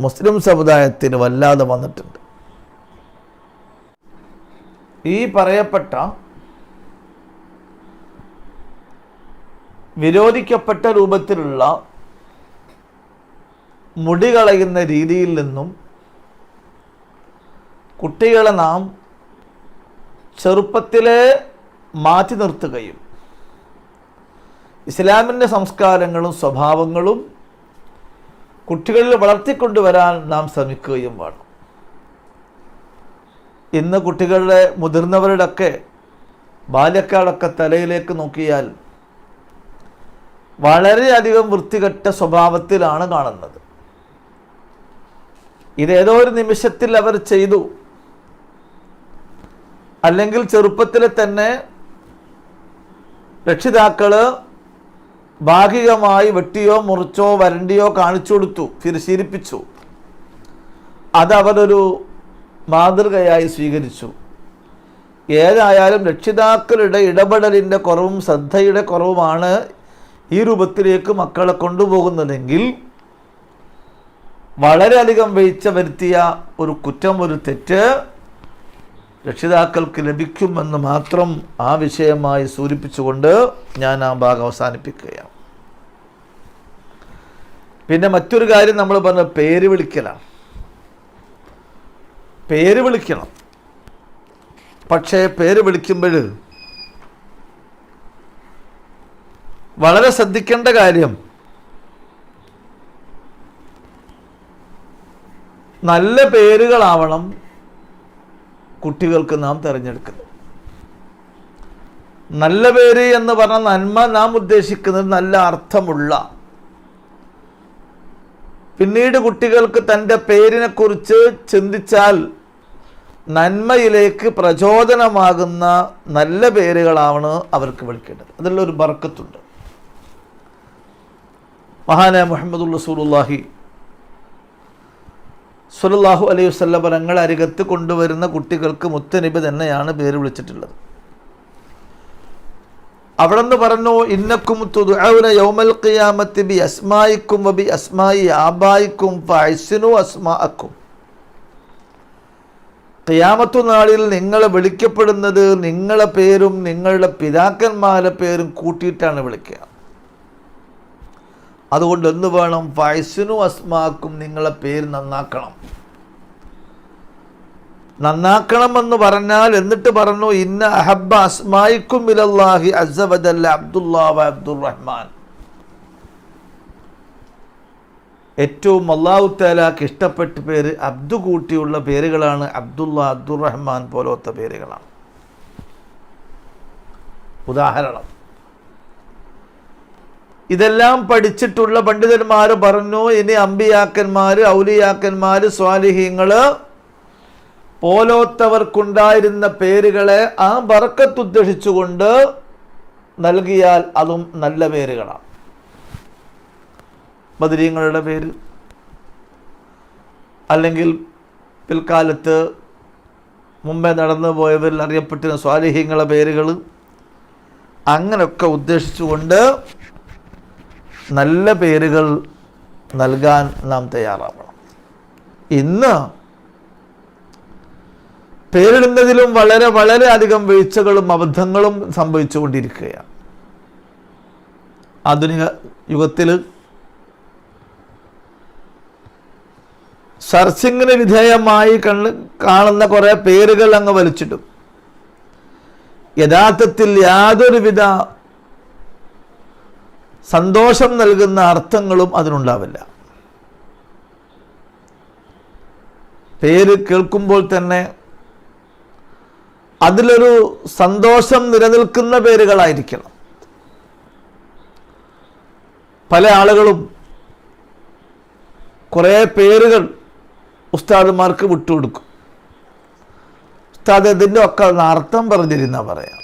A: മുസ്ലിം സമുദായത്തിന് വല്ലാതെ വന്നിട്ടുണ്ട്. ഈ പറയപ്പെട്ട വിരോധിക്കപ്പെട്ട രൂപത്തിലുള്ള മുടി കളയുന്ന രീതിയിൽ നിന്നും കുട്ടികളെ നാം ചെറുപ്പത്തിലെ മാറ്റി നിർത്തുകയും ഇസ്ലാമിൻ്റെ സംസ്കാരങ്ങളും സ്വഭാവങ്ങളും കുട്ടികളിൽ വളർത്തിക്കൊണ്ടുവരാൻ നാം ശ്രമിക്കുകയും വേണം. ഇന്ന് കുട്ടികളുടെ മുതിർന്നവരുടെയൊക്കെ ബാല്യക്കാരൊക്കെ തലയിലേക്ക് നോക്കിയാൽ വളരെയധികം വൃത്തികെട്ട സ്വഭാവത്തിലാണ് കാണുന്നത്. ഇതേതോ ഒരു നിമിഷത്തിൽ അവർ ചെയ്തു, അല്ലെങ്കിൽ ചെറുപ്പത്തിലെ തന്നെ രക്ഷിതാക്കള് ഭാഗികമായി വെട്ടിയോ മുറിച്ചോ വരണ്ടിയോ കാണിച്ചു കൊടുത്തു, പരിശീലിപ്പിച്ചു. അത് അവരൊരു മാതൃകയായി സ്വീകരിച്ചു. ഏതായാലും രക്ഷിതാക്കളുടെ ഇടപെടലിൻ്റെ കുറവും ശ്രദ്ധയുടെ കുറവുമാണ് ഈ രൂപത്തിലേക്ക് മക്കളെ കൊണ്ടുപോകുന്നതെങ്കിൽ വളരെയധികം വീഴ്ച വരുത്തിയ ഒരു കുറ്റം, ഒരു തെറ്റ് രക്ഷിതാക്കൾക്ക് ലഭിക്കുമെന്ന് മാത്രം ആ വിഷയമായി സൂചിപ്പിച്ചുകൊണ്ട് ഞാൻ ആ ഭാഗം അവസാനിപ്പിക്കുകയാണ്. പിന്നെ മറ്റൊരു കാര്യം നമ്മൾ പറഞ്ഞ പേര് വിളിക്കലാണ്. പേര് വിളിക്കണം, പക്ഷേ പേര് വിളിക്കുമ്പോൾ വളരെ ശ്രദ്ധിക്കേണ്ട കാര്യം, നല്ല പേരുകളാവണം കുട്ടികൾക്ക് നാം തിരഞ്ഞെടുക്കുന്നത്. നല്ല പേര് എന്ന് പറഞ്ഞാൽ നന്മ നാം ഉദ്ദേശിക്കുന്നത് നല്ല അർത്ഥമുള്ള, പിന്നീട് കുട്ടികൾക്ക് തൻ്റെ പേരിനെക്കുറിച്ച് ചിന്തിച്ചാൽ നന്മയിലേക്ക് പ്രചോദനമാകുന്ന നല്ല പേരുകളാണ് അവർക്ക് വിളിക്കേണ്ടത്. അതിലൊരു ബർക്കത്തുണ്ട്. മഹാനായ മുഹമ്മദ് റസൂലുള്ളാഹി സ്വല്ലല്ലാഹു അലൈഹി വസല്ലം തങ്ങൾ അരികത്ത് കൊണ്ടുവരുന്ന കുട്ടികൾക്ക് മുത്തനബി തന്നെയാണ് പേര് വിളിച്ചിട്ടുള്ളത്. അവിടെ നിന്ന് പറഞ്ഞു, ഇന്നക്കും തുദ്ഉന യൗമൽ ഖിയാമത്തി ബി അസ്മായിക്കും വബി അസ്മായി ആബായിക്കും ഫഅഹ്സിനു അസ്മാഅക്കും. ഖിയാമത്തു നാളിൽ നിങ്ങൾ വിളിക്കപ്പെടുന്നത് നിങ്ങളെ പേരും നിങ്ങളുടെ പിതാക്കന്മാരുടെ പേരും കൂട്ടിയിട്ടാണ് വിളിക്കുക. അതുകൊണ്ട് എന്ത് വേണം? ഫഅഹ്സിനു അസ്മാഅക്കും, നിങ്ങളെ പേര് നന്നാക്കണം. നന്നാക്കണമെന്ന് പറഞ്ഞാൽ എന്നിട്ട് പറഞ്ഞു ഇന്ന അഹബ്ബ അസ്മായിക്കും ഇലല്ലാഹി അസ്സ വജല്ല അബ്ദുല്ലാഹ് വ അബ്ദുർറഹ്മാൻ. ഏറ്റവും അല്ലാഹു തആലക്ക് ഇഷ്ടപ്പെട്ട പേര് അബ്ദു കൂട്ടിയുള്ള പേരുകളാണ് അബ്ദുല്ലാ, അബ്ദുർറഹ്മാൻ പോലത്തെ പേരുകളാണ്. ഉദാഹരണം, ഇതെല്ലാം പഠിച്ചിട്ടുള്ള പണ്ഡിതന്മാർ പറഞ്ഞു ഇനി അമ്പിയാക്കന്മാർ, ഔലിയാക്കന്മാർ, സ്വാലിഹീങ്ങള് പോലോത്തവർക്കുണ്ടായിരുന്ന പേരുകളെ ആ ബർക്കത്ത് ഉദ്ദേശിച്ചുകൊണ്ട് നൽകിയാൽ അതും നല്ല പേരുകളാണ്. ബദരീങ്ങളുടെ പേര്, അല്ലെങ്കിൽ പിൽക്കാലത്ത് മുമ്പേ നടന്നു പോയവരിൽ അറിയപ്പെട്ടിരുന്ന സ്വാലിഹീങ്ങളെ പേരുകൾ, അങ്ങനെയൊക്കെ ഉദ്ദേശിച്ചുകൊണ്ട് നല്ല പേരുകൾ നൽകാൻ നാം തയ്യാറാവണം. ഇന്ന് പേരിടുന്നതിലും വളരെ വളരെ അധികം വീഴ്ചകളും അബദ്ധങ്ങളും സംഭവിച്ചുകൊണ്ടിരിക്കുകയാണ്. ആധുനിക യുഗത്തിൽ സെർച്ചിങ്ങിന് വിധേയമായി കാണുന്ന കുറേ പേരുകൾ അങ്ങ് വലിച്ചിടും. യഥാർത്ഥത്തിൽ യാതൊരുവിധ സന്തോഷം നൽകുന്ന അർത്ഥങ്ങളും അതിനുണ്ടാവില്ല. പേര് കേൾക്കുമ്പോൾ തന്നെ അതിലൊരു സന്തോഷം നിലനിൽക്കുന്ന പേരുകളായിരിക്കണം. പല ആളുകളും കുറേ പേരുകൾ ഉസ്താദുമാർക്ക് വിട്ടുകൊടുക്കും. ഉസ്താദ് ഇതിൻ്റെ ഒക്കെ അർത്ഥം പറഞ്ഞിരുന്ന പറയാം.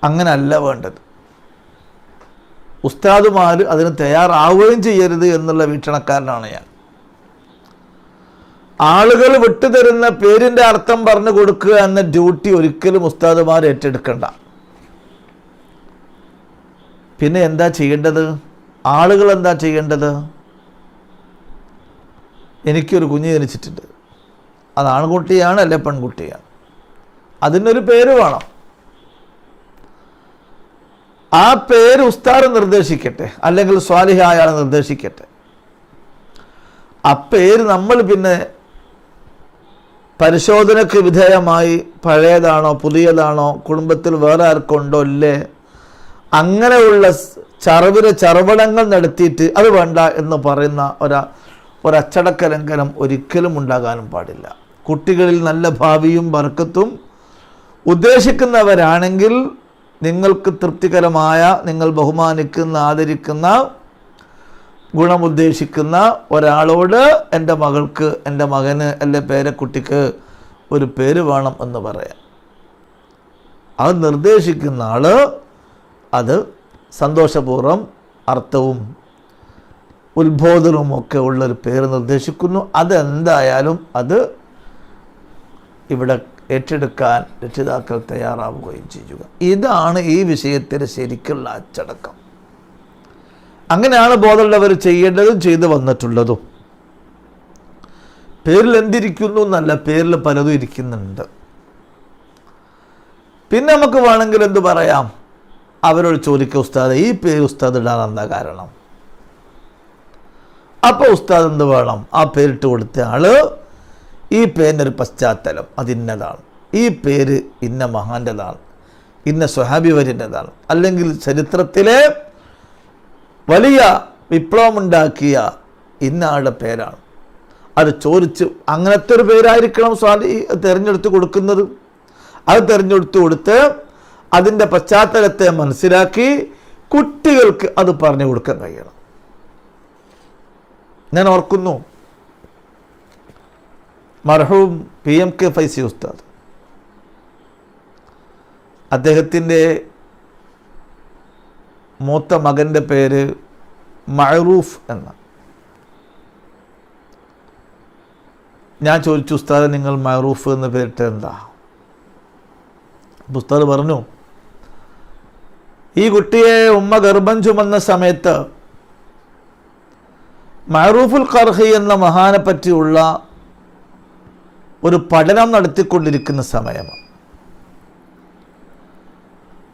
A: അങ്ങനല്ല വേണ്ടത്. ഉസ്താദുമാർ അതിന് തയ്യാറാവുകയും ചെയ്യരുത് എന്നുള്ള വീക്ഷണക്കാരനാണ് ഞാൻ. ആളുകൾ വിട്ടുതരുന്ന പേരിൻ്റെ അർത്ഥം പറഞ്ഞു കൊടുക്കുക എന്ന ഡ്യൂട്ടി ഒരിക്കലും ഉസ്താദുമാർ ഏറ്റെടുക്കണ്ട. പിന്നെ എന്താ ചെയ്യേണ്ടത്? ആളുകൾ എന്താ ചെയ്യേണ്ടത്? എനിക്കൊരു കുഞ്ഞ് ജനിച്ചിട്ടുണ്ട്, അത് ആൺകുട്ടിയാണ് അല്ലെ പെൺകുട്ടിയാണ്, അതിനൊരു പേര് വേണം. ആ പേര് ഉസ്താദ് നിർദ്ദേശിക്കട്ടെ, അല്ലെങ്കിൽ സ്വാലിഹായ ആൾ നിർദ്ദേശിക്കട്ടെ. ആ പേര് നമ്മൾ പിന്നെ പരിശോധനയ്ക്ക് വിധേയമായി പഴയതാണോ പുതിയതാണോ, കുടുംബത്തിൽ വേറെ ആർക്കുണ്ടോ ഇല്ലേ, അങ്ങനെയുള്ള ചർവണങ്ങൾ നടത്തിയിട്ട് അത് വേണ്ട എന്ന് പറയുന്ന ഒരച്ചടക്ക ലംഘനം ഒരിക്കലും ഉണ്ടാകാനും പാടില്ല. കുട്ടികളിൽ നല്ല ഭാവിയും ബർക്കത്തും ഉദ്ദേശിക്കുന്നവരാണെങ്കിൽ നിങ്ങൾക്ക് തൃപ്തികരമായ, നിങ്ങൾ ബഹുമാനിക്കുന്ന, ആദരിക്കുന്ന, ഗുണമുദ്ദേശിക്കുന്ന ഒരാളോട് എൻ്റെ മകൾക്ക്, എൻ്റെ മകന്, എൻ്റെ പേരക്കുട്ടിക്ക് ഒരു പേര് വേണം എന്ന് പറയാം. അത് നിർദ്ദേശിക്കുന്ന ആൾ അത് സന്തോഷപൂർവ്വം അർത്ഥവും ഉത്ബോധനവും ഒക്കെ ഉള്ളൊരു പേര് നിർദ്ദേശിക്കുന്നു. അതെന്തായാലും അത് ഇവിടെ ഏറ്റെടുക്കാൻ രക്ഷിതാക്കൾ തയ്യാറാവുകയും ചെയ്യുക. ഇതാണ് ഈ വിഷയത്തിൽ ശരിക്കുള്ള അച്ചടക്കം. അങ്ങനെയാണ് ബോധമുള്ളവർ ചെയ്യേണ്ടതും ചെയ്തു വന്നിട്ടുള്ളതും. പേരിൽ എന്തിരിക്കുന്നു എന്നല്ല, പേരിൽ പലതും ഇരിക്കുന്നുണ്ട്. പിന്നെ നമുക്ക് വേണമെങ്കിൽ എന്ത് പറയാം, അവരോട് ചോദിക്കുക, ഉസ്താദ് ഈ പേര് ഉസ്താദ് ഇടാൻ എന്താ കാരണം? അപ്പോൾ ഉസ്താദ് എന്ത് വേണം? ആ പേരിട്ട് കൊടുത്ത ആള് ഈ പേരിനൊരു പശ്ചാത്തലം അതിന്നതാണ്, ഈ പേര് ഇന്ന മഹാൻ്റെതാണ്, ഇന്ന സ്വഹാബി വര്യൻ്റെതാണ്, അല്ലെങ്കിൽ ചരിത്രത്തിലെ വലിയ വിപ്ലവമുണ്ടാക്കിയ ഇന്ന ആളുടെ പേരാണ്. അത് ചോദിച്ച് അങ്ങനത്തെ ഒരു പേരായിരിക്കണം തിരഞ്ഞെടുത്ത് കൊടുക്കുന്നത്. അത് തിരഞ്ഞെടുത്ത് കൊടുത്ത് അതിൻ്റെ പശ്ചാത്തലത്തെ മനസ്സിലാക്കി കുട്ടികൾക്ക് അത് പറഞ്ഞു കൊടുക്കാൻ കഴിയണം. ഞാൻ ഓർക്കുന്നു, മർഹൂം PMK ഫൈസി ഉസ്താദ്, അദ്ദേഹത്തിൻ്റെ മൂത്ത മകൻ്റെ പേര് മഅറൂഫ് എന്ന. ഞാൻ ചോദിച്ചു, ഉസ്താദ് നിങ്ങൾ മഅറൂഫ് എന്ന് പേരിട്ട് എന്താ? ഉസ്താദ് പറഞ്ഞു, ഈ കുട്ടിയെ ഉമ്മ ഗർഭം ചുമന്ന സമയത്ത് മഅറൂഫുൽ ഖർഹി എന്ന മഹാനെ പറ്റിയുള്ള ഒരു പഠനം നടത്തിക്കൊണ്ടിരിക്കുന്ന സമയമാണ്.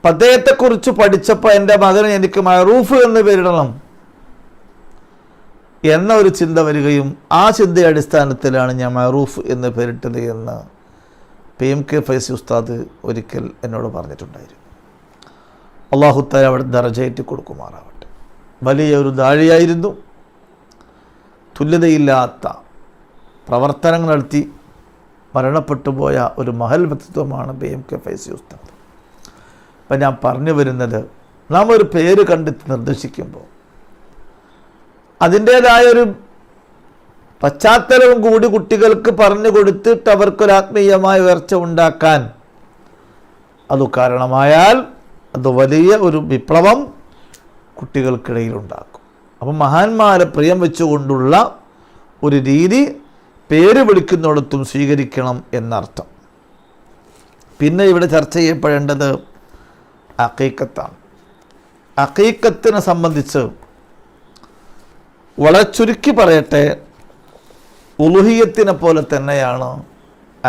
A: അദ്ദേഹത്തെക്കുറിച്ച് പഠിച്ചപ്പോൾ എൻ്റെ മകന് എനിക്ക് മഅറൂഫ് എന്ന് പേരിടണം എന്ന ഒരു ചിന്ത വരികയും ആ ചിന്തയുടെ അടിസ്ഥാനത്തിലാണ് ഞാൻ മഅറൂഫ് എന്ന് പേരിട്ടത് എന്ന് PMK ഫൈസി ഉസ്താദ് ഒരിക്കൽ എന്നോട് പറഞ്ഞിട്ടുണ്ടായിരുന്നു. അല്ലാഹു തആല അവിടെ ദറജയേറ്റി കൊടുക്കുമാറാവട്ടെ. വലിയ ഒരു ദാഴിയായിരുന്നു. തുല്യതയില്ലാത്ത പ്രവർത്തനങ്ങൾ നടത്തി മരണപ്പെട്ടു പോയ ഒരു മഹൽ വ്യക്തിത്വമാണ് PMK ഫൈസി ഉസ്താദ്. അപ്പം ഞാൻ പറഞ്ഞു വരുന്നത്, നാം ഒരു പേര് കണ്ടെത്തി നിർദ്ദേശിക്കുമ്പോൾ അതിൻ്റേതായൊരു പശ്ചാത്തലവും കൂടി കുട്ടികൾക്ക് പറഞ്ഞു കൊടുത്തിട്ട് അവർക്കൊരാത്മീയമായ ഉയർച്ച ഉണ്ടാക്കാൻ അത് കാരണമായാൽ അത് വലിയ ഒരു വിപ്ലവം കുട്ടികൾക്കിടയിൽ ഉണ്ടാക്കും. അപ്പം മഹാന്മാരെ പ്രിയം വെച്ചുകൊണ്ടുള്ള ഒരു രീതി പേര് വിളിക്കുന്നിടത്തും സ്വീകരിക്കണം എന്നർത്ഥം. പിന്നെ ഇവിടെ ചർച്ച ചെയ്യപ്പെടേണ്ടത് അഖീഖത്താണ്. അഖീഖത്തിനെ സംബന്ധിച്ച് വളരെ ചുരുക്കി പറയട്ടെ, ഉലുഹിയ്യത്തിനെ പോലെ തന്നെയാണ്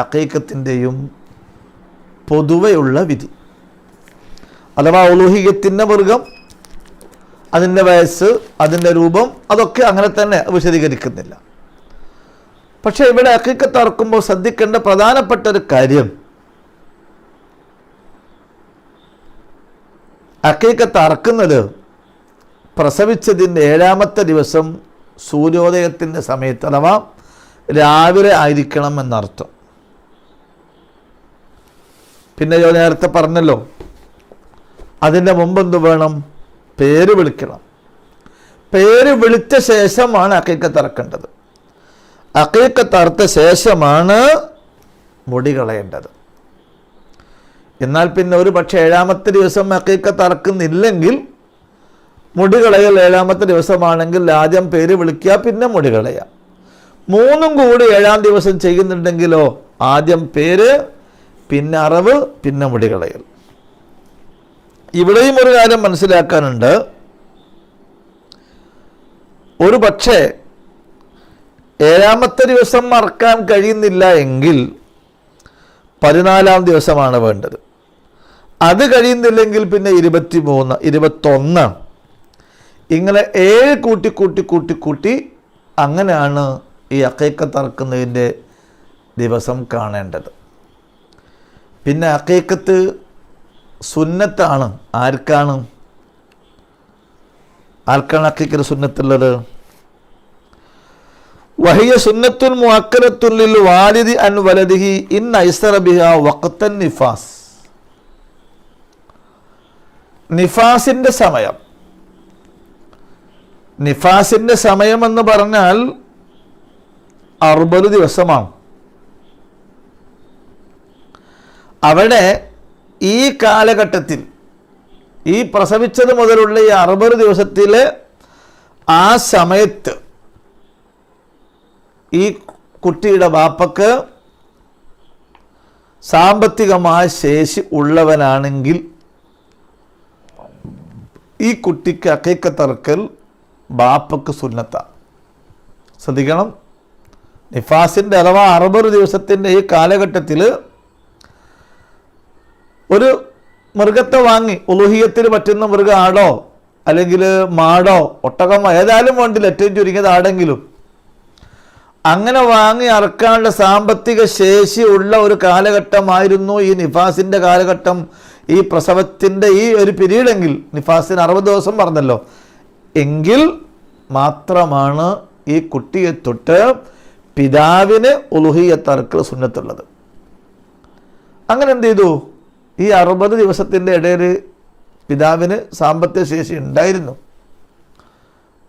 A: അഖീഖത്തിൻ്റെയും പൊതുവെയുള്ള വിധി. അഥവാ ഉലുഹിയ്യത്തിൻ്റെ മൃഗം, അതിൻ്റെ വയസ്സ്, അതിൻ്റെ രൂപം, അതൊക്കെ അങ്ങനെ തന്നെ വിശദീകരിക്കുന്നില്ല. പക്ഷേ ഇവിടെ അഖീഖത്ത് അറക്കുമ്പോൾ ശ്രദ്ധിക്കേണ്ട പ്രധാനപ്പെട്ട ഒരു കാര്യം, അഖീഖത്ത് അറക്കുന്നത് പ്രസവിച്ചതിൻ്റെ 7ാമത്തെ ദിവസം സൂര്യോദയത്തിൻ്റെ സമയത്ത്, അഥവാ രാവിലെ ആയിരിക്കണം എന്നർത്ഥം. പിന്നെ നേരത്തെ പറഞ്ഞല്ലോ, അതിൻ്റെ മുമ്പെന്ത് വേണം? പേര് വിളിക്കണം. പേര് വിളിച്ച ശേഷമാണ് അഖീഖത്ത് അറക്കേണ്ടത്. അഖീഖത്ത് അറുത്ത ശേഷമാണ് മുടി കളയേണ്ടത്. എന്നാൽ പിന്നെ ഒരു പക്ഷേ 7ാമത്തെ ദിവസം അഖീഖത്ത് അറക്കുന്നില്ലെങ്കിൽ മുടി കളയൽ 7ാമത്തെ ദിവസമാണെങ്കിൽ ആദ്യം പേര് വിളിക്കുക, പിന്നെ മുടി കളയുക. 3ഉം കൂടി 7ാം ദിവസം ചെയ്യുന്നുണ്ടെങ്കിലോ ആദ്യം പേര്, പിന്നെ അറവ്, പിന്നെ മുടി കളയൽ. ഇവിടെയും ഒരു കാര്യം മനസ്സിലാക്കാനുണ്ട്. ഒരു പക്ഷേ 7ാമത്തെ ദിവസം അറക്കാൻ കഴിയുന്നില്ല എങ്കിൽ 14ാം ദിവസമാണ് വേണ്ടത്. അത് കഴിയുന്നില്ലെങ്കിൽ പിന്നെ 23, 21, ഇങ്ങനെ 7 കൂട്ടി അങ്ങനെയാണ് ഈ അഖീഖത്ത് അറക്കുന്നതിൻ്റെ ദിവസം കാണേണ്ടത്. പിന്നെ അഖീഖത്ത് സുന്നത്താണ്. ആർക്കാണ് അഖീഖത്ത് സുന്നത്തുള്ളത്? വഹിയ സുന്നത്തുൻ മുഅക്കദത്തുൻ ലിൽ വാലിദി അൻ വലദിഹി ഇൻ ഐസറ ബിഹാ വഖ്തൻ നിഫാസ്. നിഫാസിൻ്റെ സമയം, നിഫാസിൻ്റെ സമയമെന്ന് പറഞ്ഞാൽ 60 ദിവസമാണ്. അവിടെ ഈ കാലഘട്ടത്തിൽ, ഈ പ്രസവിച്ചത് മുതലുള്ള ഈ 60 ദിവസത്തിലെ ആ സമയത്ത് ഈ കുട്ടിയുടെ ബാപ്പക്ക് സാമ്പത്തികമായ ശേഷി ഉള്ളവനാണെങ്കിൽ ഈ കുട്ടിക്ക് അഖീഖത്ത് അറക്കൽ ബാപ്പക്ക് സുന്നത്താണ്. ശ്രദ്ധിക്കണം, നിഫാസിൻ്റെ അഥവാ 60 ദിവസത്തിൻ്റെ ഈ കാലഘട്ടത്തിൽ ഒരു മൃഗത്തെ വാങ്ങി, ഉലുഹിയ്യത്തിന് പറ്റുന്ന മൃഗം ആടോ അല്ലെങ്കിൽ മാടോ ഒട്ടകമോ ഏതായാലും വേണ്ടില്ല, ഏറ്റവും ചുരുങ്ങിയത് ആടെങ്കിലും, അങ്ങനെ വാങ്ങി അറക്കാനുള്ള സാമ്പത്തിക ശേഷി ഉള്ള ഒരു കാലഘട്ടമായിരുന്നു ഈ നിഫാസിൻ്റെ കാലഘട്ടം. ഈ പ്രസവത്തിൻ്റെ ഈ ഒരു പീരീഡെങ്കിൽ, നിഫാസിന് 60 ദിവസം പറഞ്ഞല്ലോ, എങ്കിൽ മാത്രമാണ് ഈ കുട്ടിയെ തൊട്ട് പിതാവിന് ഉലുഹിയ്യത്ത് അറക്കൽ സുന്നത്തുള്ളത്. അങ്ങനെ എന്ത് ചെയ്തു? ഈ 60 ദിവസത്തിൻ്റെ ഇടയിൽ പിതാവിന് സാമ്പത്തിക ശേഷി ഉണ്ടായിരുന്നു,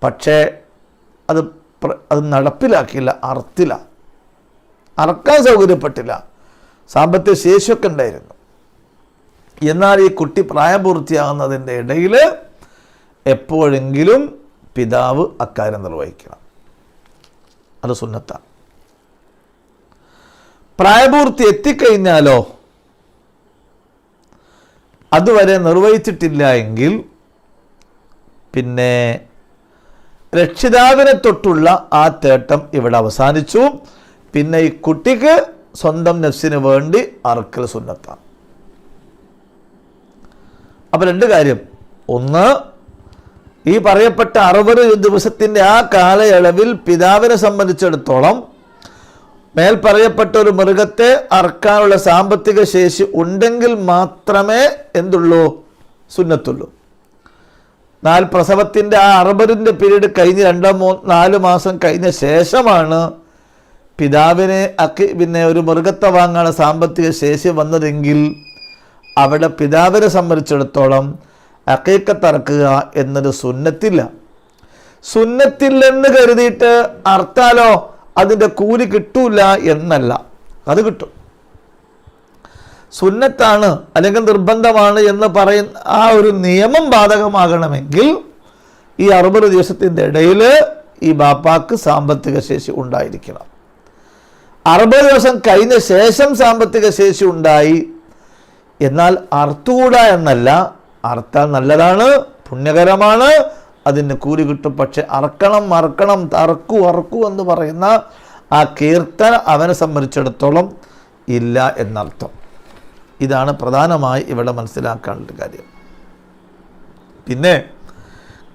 A: പക്ഷേ അത് നടപ്പിലാക്കിയില്ല, അറക്കാൻ സൗകര്യപ്പെട്ടില്ല. സാമ്പത്തിക ശേഷിയൊക്കെ ഉണ്ടായിരുന്നു. എന്നാൽ ഈ കുട്ടി പ്രായപൂർത്തിയാകുന്നതിൻ്റെ ഇടയിൽ എപ്പോഴെങ്കിലും പിതാവ് അക്കാര്യം നിർവഹിക്കണം. അത് സുന്നത്താണ്. പ്രായപൂർത്തി എത്തിക്കഴിഞ്ഞാലോ അതുവരെ നിർവഹിച്ചിട്ടില്ല എങ്കിൽ പിന്നെ രക്ഷിതാവിനെ തൊട്ടുള്ള ആ തേട്ടം ഇവിടെ അവസാനിച്ചു. പിന്നെ ഈ കുട്ടിക്ക് സ്വന്തം നഫ്സിന് വേണ്ടി അറക്കൽ സുന്നത്താണ്. അപ്പോൾ 2 കാര്യം. ഒന്ന്, ഈ പറയപ്പെട്ട 60 ദിവസത്തിൻ്റെ ആ കാലയളവിൽ പിതാവിനെ സംബന്ധിച്ചിടത്തോളം മേൽ പറയപ്പെട്ട ഒരു മൃഗത്തെ അറക്കാനുള്ള സാമ്പത്തിക ശേഷി ഉണ്ടെങ്കിൽ മാത്രമേ എന്തുള്ളൂ, സുന്നത്തുള്ളൂ. പ്രസവത്തിൻ്റെ ആ 60 പീരീഡ് കഴിഞ്ഞ് 2-4 മാസം കഴിഞ്ഞ ശേഷമാണ് പിതാവിനെ പിന്നെ ഒരു മൃഗത്തെ വാങ്ങാനുള്ള സാമ്പത്തിക ശേഷി വന്നതെങ്കിൽ അവിടെ പിതാവിനെ സംബന്ധിച്ചിടത്തോളം അഖീഖത്ത് അറക്കുക എന്നൊരു സുന്നത്തില്ല. സുന്നത്തില്ലെന്ന് കരുതിയിട്ട് അർത്താലോ അതിൻ്റെ കൂലി കിട്ടൂല എന്നല്ല, അത് കിട്ടും. സുന്നത്താണ് അല്ലെങ്കിൽ നിർബന്ധമാണ് എന്ന് പറയുന്ന ആ ഒരു നിയമം ബാധകമാകണമെങ്കിൽ ഈ 60 ദിവസത്തിൻ്റെ ഇടയിൽ ഈ ബാപ്പാക്ക് സാമ്പത്തിക ശേഷി ഉണ്ടായിരിക്കണം. 60 ദിവസം കഴിഞ്ഞ ശേഷം സാമ്പത്തിക ശേഷി ഉണ്ടായി എന്നാൽ അറുത്തുകൂടാ എന്നല്ല, അറുത്താൽ നല്ലതാണ്, പുണ്യകരമാണ്, അതിന് കൂലി കിട്ടും. പക്ഷെ അറക്കണം അറക്കൂ എന്ന് പറയുന്ന ആ കീർത്തന അവനെ സംബന്ധിച്ചിടത്തോളം ഇല്ല എന്നർത്ഥം. ഇതാണ് പ്രധാനമായി ഇവിടെ മനസ്സിലാക്കാനുള്ള കാര്യം. പിന്നെ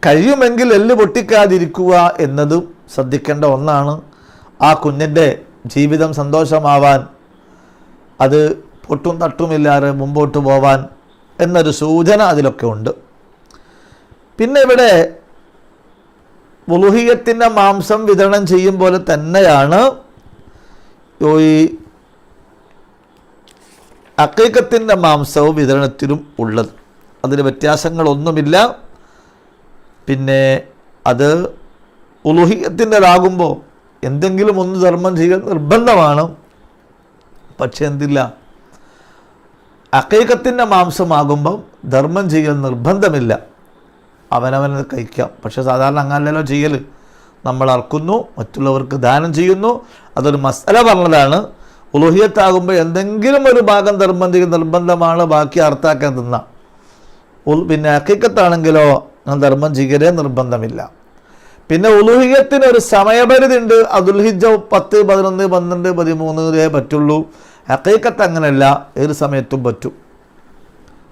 A: കഴിയുമെങ്കിൽ എല്ല് പൊട്ടിക്കാതിരിക്കുക എന്നതും ശ്രദ്ധിക്കേണ്ട ഒന്നാണ്. ആ കുഞ്ഞിൻ്റെ ജീവിതം സന്തോഷമാവാൻ, അത് പൊട്ടും തട്ടുമില്ലാതെ മുമ്പോട്ട് പോവാൻ എന്നൊരു സൂചന അതിലൊക്കെ ഉണ്ട്. പിന്നെ ഇവിടെ ഉളുഹിയ്യത്തിൻ്റെ മാംസം വിതരണം ചെയ്യും പോലെ തന്നെയാണ് ഈ അഖീഖത്തിൻ്റെ മാംസവും വിതരണത്തിലും ഉള്ളത്. അതിന് വ്യത്യാസങ്ങളൊന്നുമില്ല. പിന്നെ അത് ഉളുഹിയ്യത്തിൻ്റെതാകുമ്പോൾ എന്തെങ്കിലും ഒന്ന് ധർമ്മം ചെയ്യാൻ നിർബന്ധമാണ്. പക്ഷെ എന്തില്ല, അഖീഖത്തിൻ്റെ മാംസമാകുമ്പം ധർമ്മം ചെയ്യാൻ നിർബന്ധമില്ല, അവനവനെ കഴിക്കാം. പക്ഷെ സാധാരണ അങ്ങനല്ലോ ചെയ്യൽ, നമ്മൾ അറക്കുന്നു, മറ്റുള്ളവർക്ക് ദാനം ചെയ്യുന്നു, അതൊരു മസല പറഞ്ഞതാണ്. ഉളുഹിയ്യത്താകുമ്പോൾ എന്തെങ്കിലും ഒരു ഭാഗം ധർമ്മം ചെയ്യുന്ന നിർബന്ധമാണ്, ബാക്കി അർത്ഥാക്കാൻ തിന്നാം. പിന്നെ അഖീഖത്താണെങ്കിലോ ധർമ്മം ചെയ്യലേ നിർബന്ധമില്ല. പിന്നെ ഉളുഹിയ്യത്തിന് ഒരു സമയപരിധി ഉണ്ട്. ദുൽഹിജ്ജ 10, 11, 12, 13 പറ്റുള്ളൂ. അഖീഖത്ത് അങ്ങനെയല്ല, ഏത് സമയത്തും പറ്റും,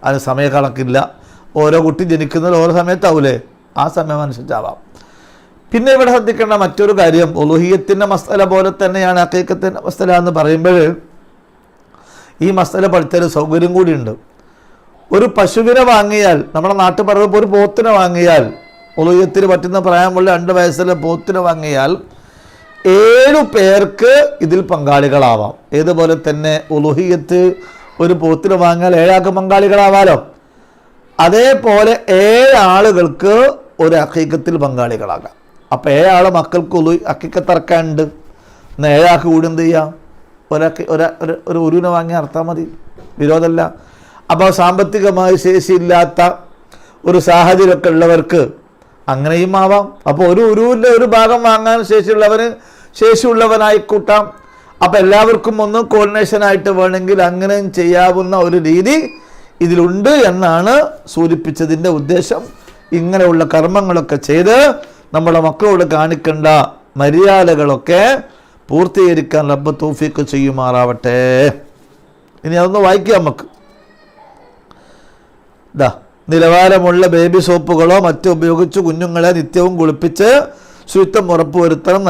A: അതിന് സമയക്കണക്കില്ല. ഓരോ കുട്ടി ജനിക്കുന്നത് ഓരോ സമയത്താവൂലേ, ആ സമയം അനുസരിച്ചാവാം. പിന്നെ ഇവിടെ ശ്രദ്ധിക്കേണ്ട മറ്റൊരു കാര്യം, ഉളുഹിയ്യത്തിൻ്റെ മസല പോലെ തന്നെയാണ് അഖീഖത്തിൻ്റെ മസല എന്ന് പറയുമ്പോൾ ഈ മസല പഠിച്ചൊരു സൗകര്യം കൂടിയുണ്ട്. ഒരു പശുവിനെ വാങ്ങിയാൽ, നമ്മുടെ നാട്ടിൽ പറയുമ്പോൾ ഒരു പോത്തിനെ വാങ്ങിയാൽ, ഉളുഹിയ്യത്തിന് പറ്റുന്ന പ്രായമുള്ള 2 വയസ്സിലെ പോത്തിനെ വാങ്ങിയാൽ 7 പേർക്ക് ഇതിൽ പങ്കാളികളാവാം. ഏതുപോലെ തന്നെ ഉളുഹിയ്യത്ത് ഒരു പോത്തിനെ വാങ്ങിയാൽ 7 ആൾക്ക് പങ്കാളികളാവാലോ. അതേപോലെ 7 ആളുകൾക്ക് ഒരു അഖീഖത്തിൽ പങ്കാളികളാകാം. അപ്പോൾ 7 ആൾ മക്കൾക്ക് അഖീഖത്ത് ഇറക്കാനുണ്ട്, എന്നാൽ 7 ആൾക്ക് കൂടി എന്ത് ചെയ്യാം, ഒരു ഉരുവിനെ വാങ്ങി അർത്ഥം മതി, വിരോധമല്ല. അപ്പോൾ സാമ്പത്തികമായി ശേഷിയില്ലാത്ത ഒരു സാഹചര്യമൊക്കെ ഉള്ളവർക്ക് അങ്ങനെയും ആവാം. അപ്പോൾ ഒരു ഉരുവിൻ്റെ ഒരു ഭാഗം വാങ്ങാൻ ശേഷിയുള്ളവനായി കൂട്ടാം. അപ്പോൾ എല്ലാവർക്കും ഒന്ന് കോർഡിനേഷനായിട്ട് വേണമെങ്കിൽ അങ്ങനെയും ചെയ്യാവുന്ന ഒരു രീതി ഇതിലുണ്ട് എന്നാണ് സൂചിപ്പിച്ചതിൻ്റെ ഉദ്ദേശം. ഇങ്ങനെയുള്ള കർമ്മങ്ങളൊക്കെ ചെയ്ത് നമ്മുടെ മക്കളോട് കാണിക്കേണ്ട മര്യാദകളൊക്കെ പൂർത്തീകരിക്കാൻ റബ്ബ് തൗഫീഖ് ചെയ്യുമാറാവട്ടെ. ഇനി അതൊന്ന് വായിക്കാം നമുക്ക്. നിലവാരമുള്ള ബേബി സോപ്പുകളോ മറ്റോ ഉപയോഗിച്ച് കുഞ്ഞുങ്ങളെ നിത്യവും കുളിപ്പിച്ച് ശുചിത്വം ഉറപ്പുവരുത്തണം.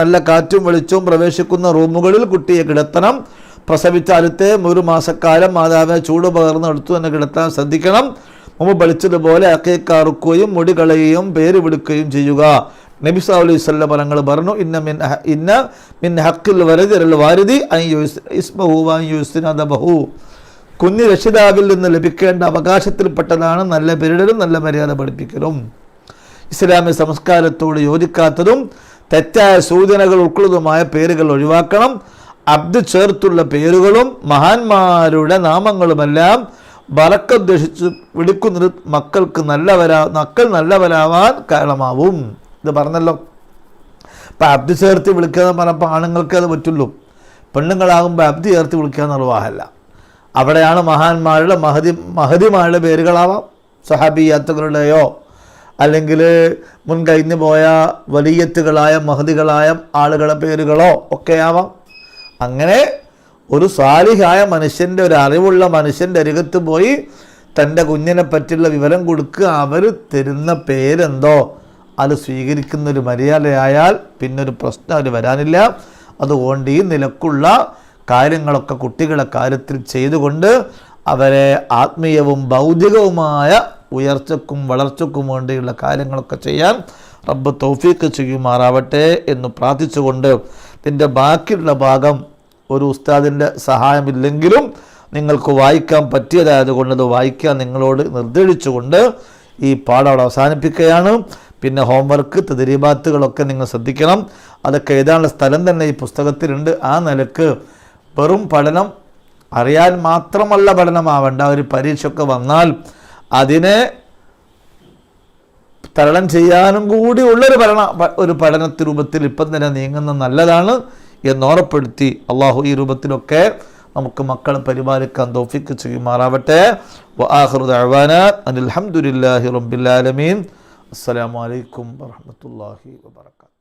A: നല്ല കാറ്റും വെളിച്ചവും പ്രവേശിക്കുന്ന റൂമുകളിൽ കുട്ടിയെ കിടത്തണം. പ്രസവിച്ച ആദ്യത്തെ 1 മാസക്കാലം മാതാവിനെ ചൂട് പകർന്ന് അടുത്തു തന്നെ കിടത്താൻ ശ്രദ്ധിക്കണം. മുമ്പ് പഠിച്ചതുപോലെ അഖീഖ അറുക്കുകയും മുടി കളയുകയും പേര് വിളിക്കുകയും ചെയ്യുക. നബി സല്ലല്ലാഹു അലൈഹി വസല്ലം പറങ്ങൾ പറഞ്ഞു, ഇന്ന മിൻ ഹഖ്ഖിൽ വലദിൽ വാരിദി അൻ ഇസ്മഹു വ യുസ്നദബഹു. കുഞ്ഞ് രക്ഷിതാവിൽ നിന്ന് ലഭിക്കേണ്ട അവകാശത്തിൽപ്പെട്ടതാണ് നല്ല പേരിടലും നല്ല മര്യാദ പഠിപ്പിക്കലും. ഇസ്ലാമിക സംസ്കാരത്തോട് യോജിക്കാത്തതും തെറ്റായ സൂചനകൾ ഉൾക്കൊള്ളുന്നതുമായ പേരുകൾ ഒഴിവാക്കണം. അബ്ദ് ചേർത്തുള്ള പേരുകളും മഹാന്മാരുടെ നാമങ്ങളുമെല്ലാം ബറക്കത്തുദ്ദേശിച്ച് വിളിക്കുന്നത് മക്കൾ നല്ലവരാവാൻ കാരണമാവും. ഇത് പറഞ്ഞല്ലോ. ഇപ്പം അബ്ദ് ചേർത്ത് വിളിക്കുക എന്ന് പറഞ്ഞപ്പോൾ ആണുങ്ങൾക്ക് അത് പറ്റുള്ളൂ, പെണ്ണുങ്ങളാകുമ്പോൾ അബ്ദ് ചേർത്ത് വിളിക്കുക നിർവാഹമല്ല. അവിടെയാണ് മഹാന്മാരുടെ മഹദിമാരുടെ പേരുകളാവാം, സഹാബിയാത്തുകളുടെയോ അല്ലെങ്കിൽ മുൻകഴിഞ്ഞു പോയ വലിയത്തുകളായ മഹദികളായ ആളുകളുടെ പേരുകളോ ഒക്കെ ആവാം. അങ്ങനെ ഒരു സാലിഹായ മനുഷ്യൻ്റെ, ഒരു അറിവുള്ള മനുഷ്യൻ്റെ അരികത്ത് പോയി തൻ്റെ കുഞ്ഞിനെ പറ്റിയുള്ള വിവരം കൊടുക്കുക. അവർ തരുന്ന പേരെന്തോ അത് സ്വീകരിക്കുന്നൊരു മര്യാദയായാൽ പിന്നൊരു പ്രശ്നം അതിൽ വരാനില്ല. അതുകൊണ്ട് ഈ നിലക്കുള്ള കാര്യങ്ങളൊക്കെ കുട്ടികളെ കാര്യത്തിൽ ചെയ്തുകൊണ്ട് അവരെ ആത്മീയവും ഭൗതികവുമായ ഉയർച്ചക്കും വളർച്ചക്കും വേണ്ടിയുള്ള കാര്യങ്ങളൊക്കെ ചെയ്യാൻ റബ്ബ് തൗഫീഖ് ചെയ്യുമാറാവട്ടെ എന്ന് പ്രാർത്ഥിച്ചുകൊണ്ട് ഇതിൻ്റെ ബാക്കിയുള്ള ഭാഗം ഒരു ഉസ്താദിൻ്റെ സഹായമില്ലെങ്കിലും നിങ്ങൾക്ക് വായിക്കാൻ പറ്റിയതായതുകൊണ്ട് അത് വായിക്കാൻ നിങ്ങളോട് നിർദ്ദേശിച്ചുകൊണ്ട് ഈ പാഠം അവിടെ അവസാനിപ്പിക്കുകയാണ്. പിന്നെ ഹോംവർക്ക് തദ്രീബാത്തുകളൊക്കെ നിങ്ങൾ ശ്രദ്ധിക്കണം. അതൊക്കെ എഴുതാനുള്ള സ്ഥലം തന്നെ ഈ പുസ്തകത്തിലുണ്ട്. ആ നിലക്ക് വെറും പഠനം അറിയാൻ മാത്രമല്ല പഠനമാവേണ്ട, ഒരു പരീക്ഷയൊക്കെ വന്നാൽ അതിനെ തരണം ചെയ്യാനും കൂടി ഉള്ളൊരു പഠന രൂപത്തിൽ ഇപ്പം തന്നെ നീങ്ങുന്ന നല്ലതാണ് എന്നോർപ്പെടുത്തി അള്ളാഹു ഈ രൂപത്തിലൊക്കെ നമുക്ക് മക്കളെ പരിപാലിക്കാൻ തൗഫീഖ് ചെയ്യുമാറാവട്ടെ. വആഖിറു ദഅവാനാ അനിൽ ഹംദുലില്ലാഹി റബ്ബിൽ ആലമീൻ. അസ്സലാമു അലൈക്കും വറഹ്മത്തുള്ളാഹി വബറകാതുഹു.